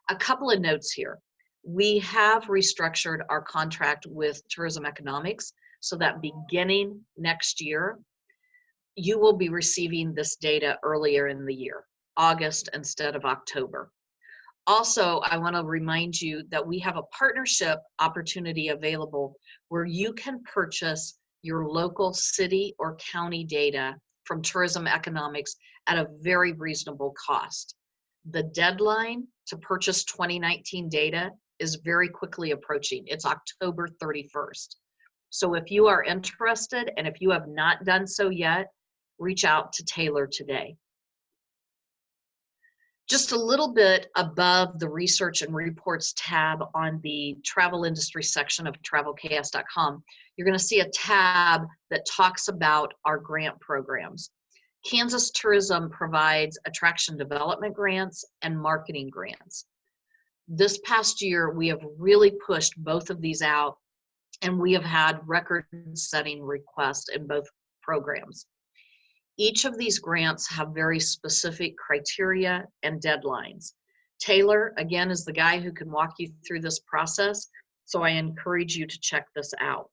A couple of notes here. We have restructured our contract with Tourism Economics so that beginning next year, you will be receiving this data earlier in the year, August instead of October. Also, I want to remind you that we have a partnership opportunity available where you can purchase your local city or county data from Tourism Economics at a very reasonable cost. The deadline to purchase 2019 data is very quickly approaching. It's October 31st. So if you are interested, and if you have not done so yet, reach out to Taylor today. Just a little bit above the research and reports tab on the travel industry section of travelchaos.com, you're going to see a tab that talks about our grant programs. Kansas Tourism provides attraction development grants and marketing grants. This past year, we have really pushed both of these out, and we have had record-setting requests in both programs. Each of these grants have very specific criteria and deadlines. Taylor, again, is the guy who can walk you through this process, so I encourage you to check this out.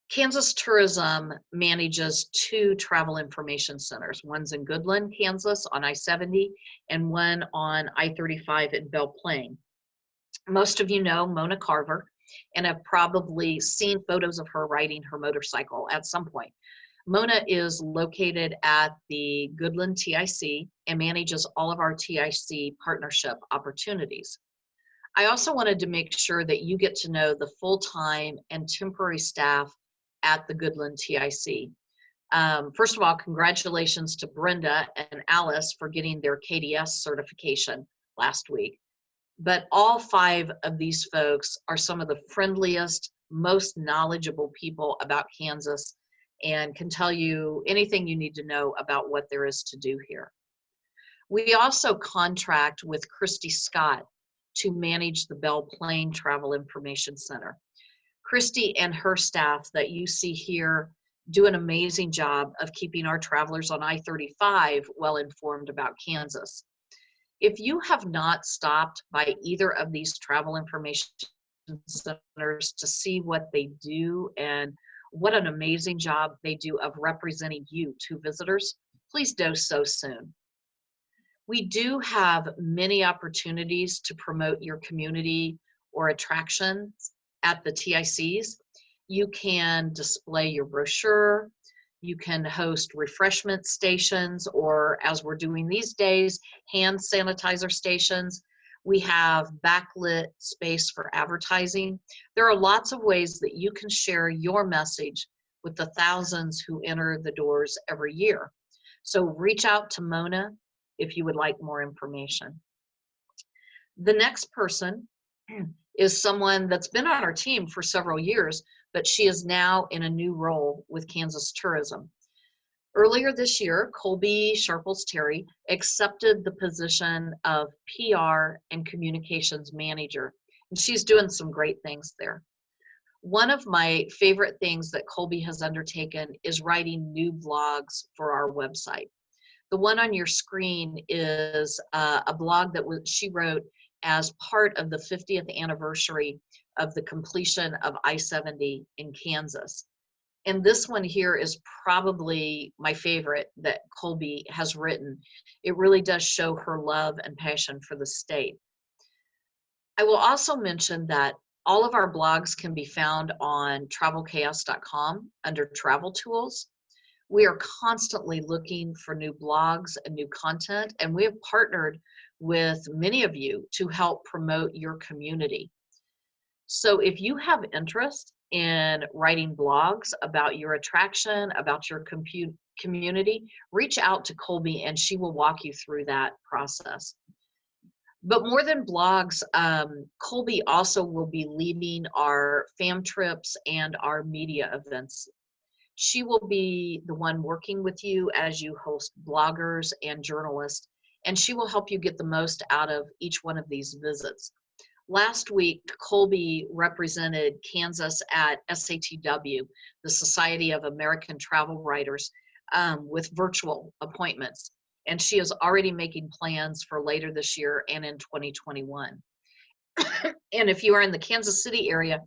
Kansas Tourism manages 2 travel information centers. One's in Goodland, Kansas on I-70, and one on I-35 in Belle Plaine. Most of you know Mona Carver and have probably seen photos of her riding her motorcycle at some point. Mona is located at the Goodland TIC and manages all of our TIC partnership opportunities. I also wanted to make sure that you get to know the full-time and temporary staff at the Goodland TIC. First of all, congratulations to Brenda and Alice for getting their KDS certification last week. But all 5 of these folks are some of the friendliest, most knowledgeable people about Kansas and can tell you anything you need to know about what there is to do here. We also contract with Christy Scott to manage the Belle Plaine Travel Information Center. Christy and her staff that you see here do an amazing job of keeping our travelers on I-35 well informed about Kansas. If you have not stopped by either of these travel information centers to see what they do and what an amazing job they do of representing you to visitors, please do so soon. We do have many opportunities to promote your community or attractions at the TICs. You can display your brochure, you can host refreshment stations, or as we're doing these days, hand sanitizer stations. We have backlit space for advertising. There are lots of ways that you can share your message with the thousands who enter the doors every year. So reach out to Mona if you would like more information. The next person is someone that's been on our team for several years, but she is now in a new role with Kansas Tourism. Earlier this year, Colby Sharples-Terry accepted the position of PR and Communications Manager, and she's doing some great things there. One of my favorite things that Colby has undertaken is writing new blogs for our website. The one on your screen is a blog that she wrote as part of the 50th anniversary of the completion of I-70 in Kansas. And this one here is probably my favorite that Colby has written. It really does show her love and passion for the state. I will also mention that all of our blogs can be found on travelchaos.com under travel tools. We are constantly looking for new blogs and new content, and we have partnered with many of you to help promote your community. So if you have interest in writing blogs about your attraction, about your community, reach out to Colby and she will walk you through that process. But more than blogs, Colby also will be leading our fam trips and our media events. She will be the one working with you as you host bloggers and journalists and she will help you get the most out of each one of these visits. Last week, Colby represented Kansas at SATW, the Society of American Travel Writers, with virtual appointments. And she is already making plans for later this year and in 2021. And if you are in the Kansas City area,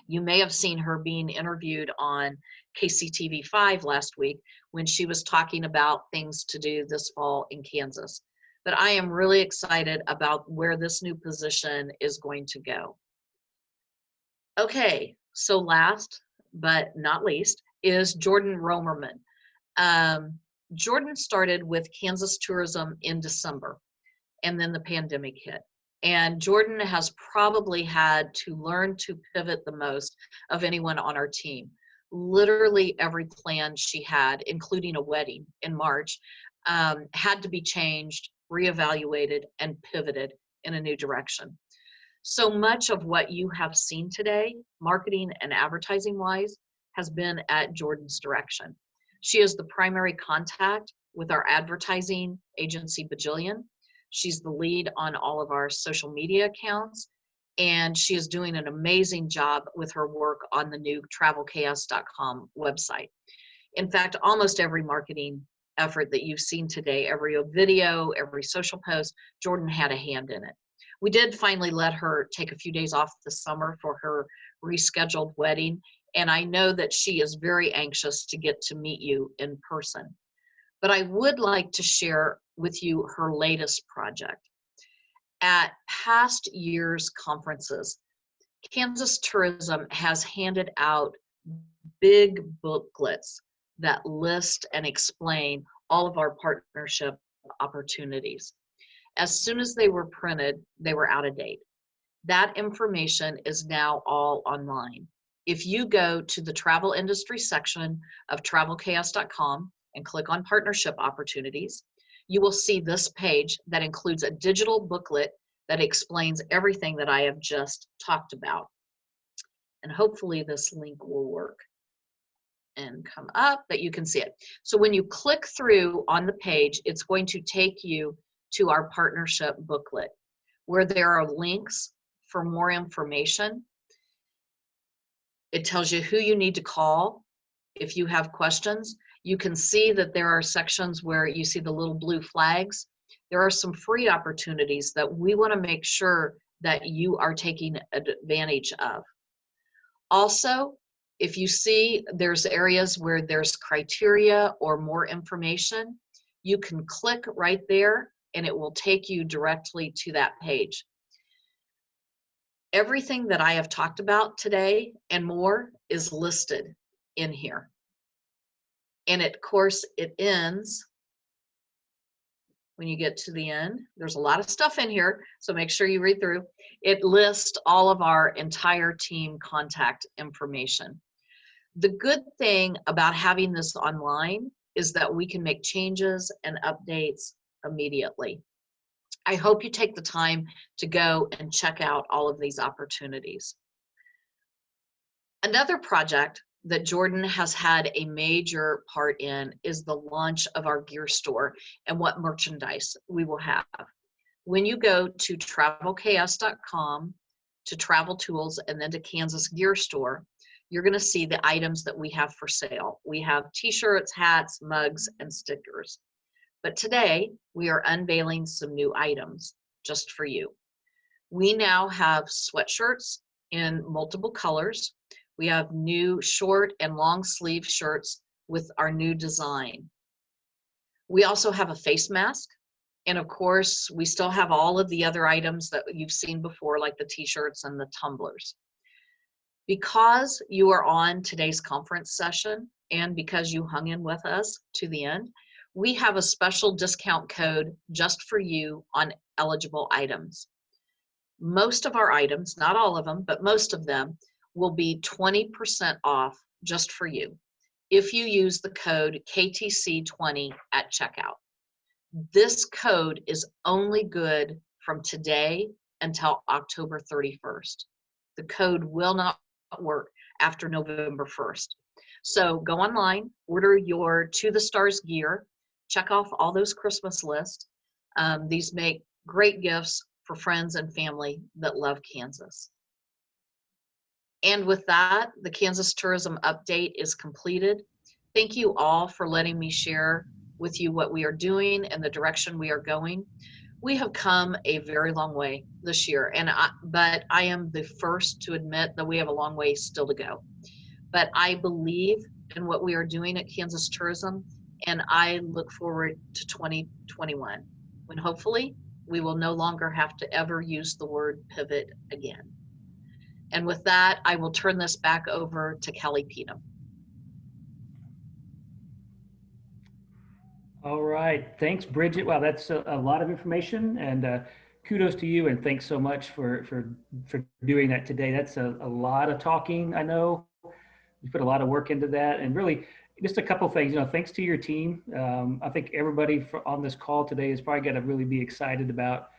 you may have seen her being interviewed on KCTV5 last week when she was talking about things to do this fall in Kansas. But I am really excited about where this new position is going to go. Okay, so last but not least is Jordan Romerman. Jordan started with Kansas Tourism in December, and then the pandemic hit. And Jordan has probably had to learn to pivot the most of anyone on our team. Literally every plan she had, including a wedding in March, had to be changed, reevaluated, and pivoted in a new direction. So much of what you have seen today, marketing and advertising wise, has been at Jordan's direction. She is the primary contact with our advertising agency, Bajillion. She's the lead on all of our social media accounts, and she is doing an amazing job with her work on the new travelchaos.com website. In fact, almost every marketing effort that you've seen today, every video, every social post, Jordan had a hand in it. We did finally let her take a few days off this summer for her rescheduled wedding, and I know that she is very anxious to get to meet you in person. But I would like to share with you her latest project. At past years' conferences, Kansas Tourism has handed out big booklets that list and explain all of our partnership opportunities. As soon as they were printed, they were out of date. That information is now all online. If you go to the travel industry section of travelchaos.com and click on partnership opportunities, you will see this page that includes a digital booklet that explains everything that I have just talked about. And hopefully this link will work and come up that you can see it. So when you click through on the page, it's going to take you to our partnership booklet where there are links for more information. It tells you who you need to call if you have questions. You can see that there are sections where you see the little blue flags. There are some free opportunities that we want to make sure that you are taking advantage of. Also, if you see there's areas where there's criteria or more information, you can click right there and it will take you directly to that page. Everything that I have talked about today and more is listed in here. And of course, it ends when you get to the end. There's a lot of stuff in here, so make sure you read through. It lists all of our entire team contact information. The good thing about having this online is that we can make changes and updates immediately. I hope you take the time to go and check out all of these opportunities. Another project that Jordan has had a major part in is the launch of our gear store and what merchandise we will have. When you go to travelchaos.com, to Travel Tools, and then to Kansas Gear Store, you're going to see the items that we have for sale. We have t-shirts, hats, mugs, and stickers. But today, we are unveiling some new items just for you. We now have sweatshirts in multiple colors. We have new short and long sleeve shirts with our new design. We also have a face mask. And of course, we still have all of the other items that you've seen before, like the t-shirts and the tumblers. Because you are on today's conference session and because you hung in with us to the end, we have a special discount code just for you on eligible items. Most of our items, not all of them, but most of them will be 20% off just for you if you use the code KTC20 at checkout. This code is only good from today until October 31st. The code will not work after November 1st. So go online, order your To the Stars gear, check off all those Christmas lists, These make great gifts for friends and family that love Kansas. And with that, the Kansas Tourism Update is completed. Thank you all for letting me share with you what we are doing and the direction we are going. We have come a very long way this year, but I am the first to admit that we have a long way still to go. But I believe in what we are doing at Kansas Tourism, and I look forward to 2021, when hopefully we will no longer have to ever use the word pivot again. And with that, I will turn this back over to Kelly Peanham. All right, thanks, Bridget. Wow, that's a lot of information, and kudos to you, and thanks so much for doing that today. That's a lot of talking. I know you put a lot of work into that, and really just a couple things. Thanks to your team. I think everybody on this call today is probably going to really be excited about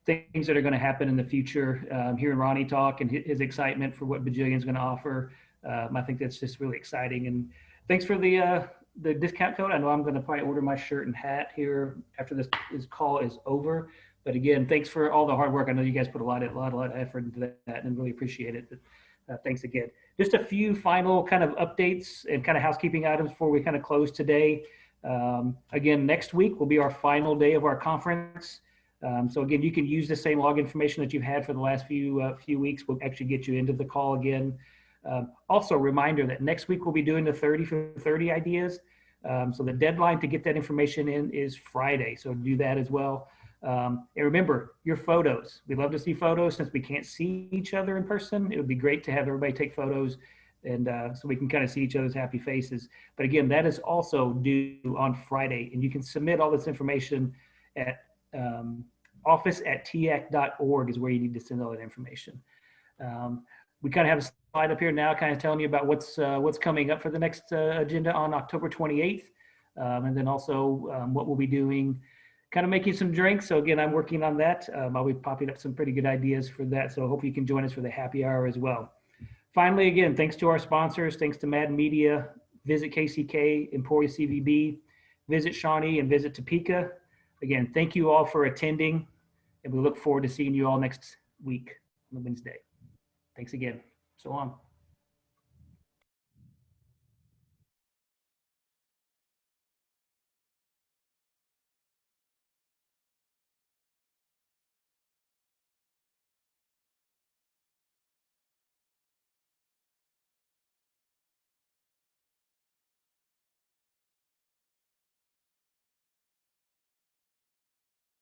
things that are going to happen in the future. Hearing Ronnie talk and his excitement for what Bajillion's going to offer, I think that's just really exciting. And thanks for the discount code. I know I'm going to probably order my shirt and hat here after this call is over. But again, thanks for all the hard work. I know you guys put a lot of effort into that, and really appreciate it. But thanks again. Just a few final kind of updates and kind of housekeeping items before we kind of close today. Again, next week will be our final day of our conference. So again, you can use the same log information that you've had for the last few weeks. We'll actually get you into the call again. Also, a reminder that next week we'll be doing the 30 for 30 ideas. So the deadline to get that information in is Friday. So do that as well. And remember, your photos. We'd love to see photos since we can't see each other in person. It would be great to have everybody take photos, and so we can kind of see each other's happy faces. But again, that is also due on Friday, and you can submit all this information at office@tiac.org is where you need to send all that information. We kind of have a slide up here now kind of telling you about what's coming up for the next agenda on October 28th. And then also what we'll be doing, kind of making some drinks. So again, I'm working on that. I'll be popping up some pretty good ideas for that. So I hope you can join us for the happy hour as well. Finally, again, thanks to our sponsors, thanks to Mad Media, Visit KCK, Emporia CVB, Visit Shawnee, and Visit Topeka. Again, thank you all for attending, and we look forward to seeing you all next week on Wednesday. Thanks again. So long.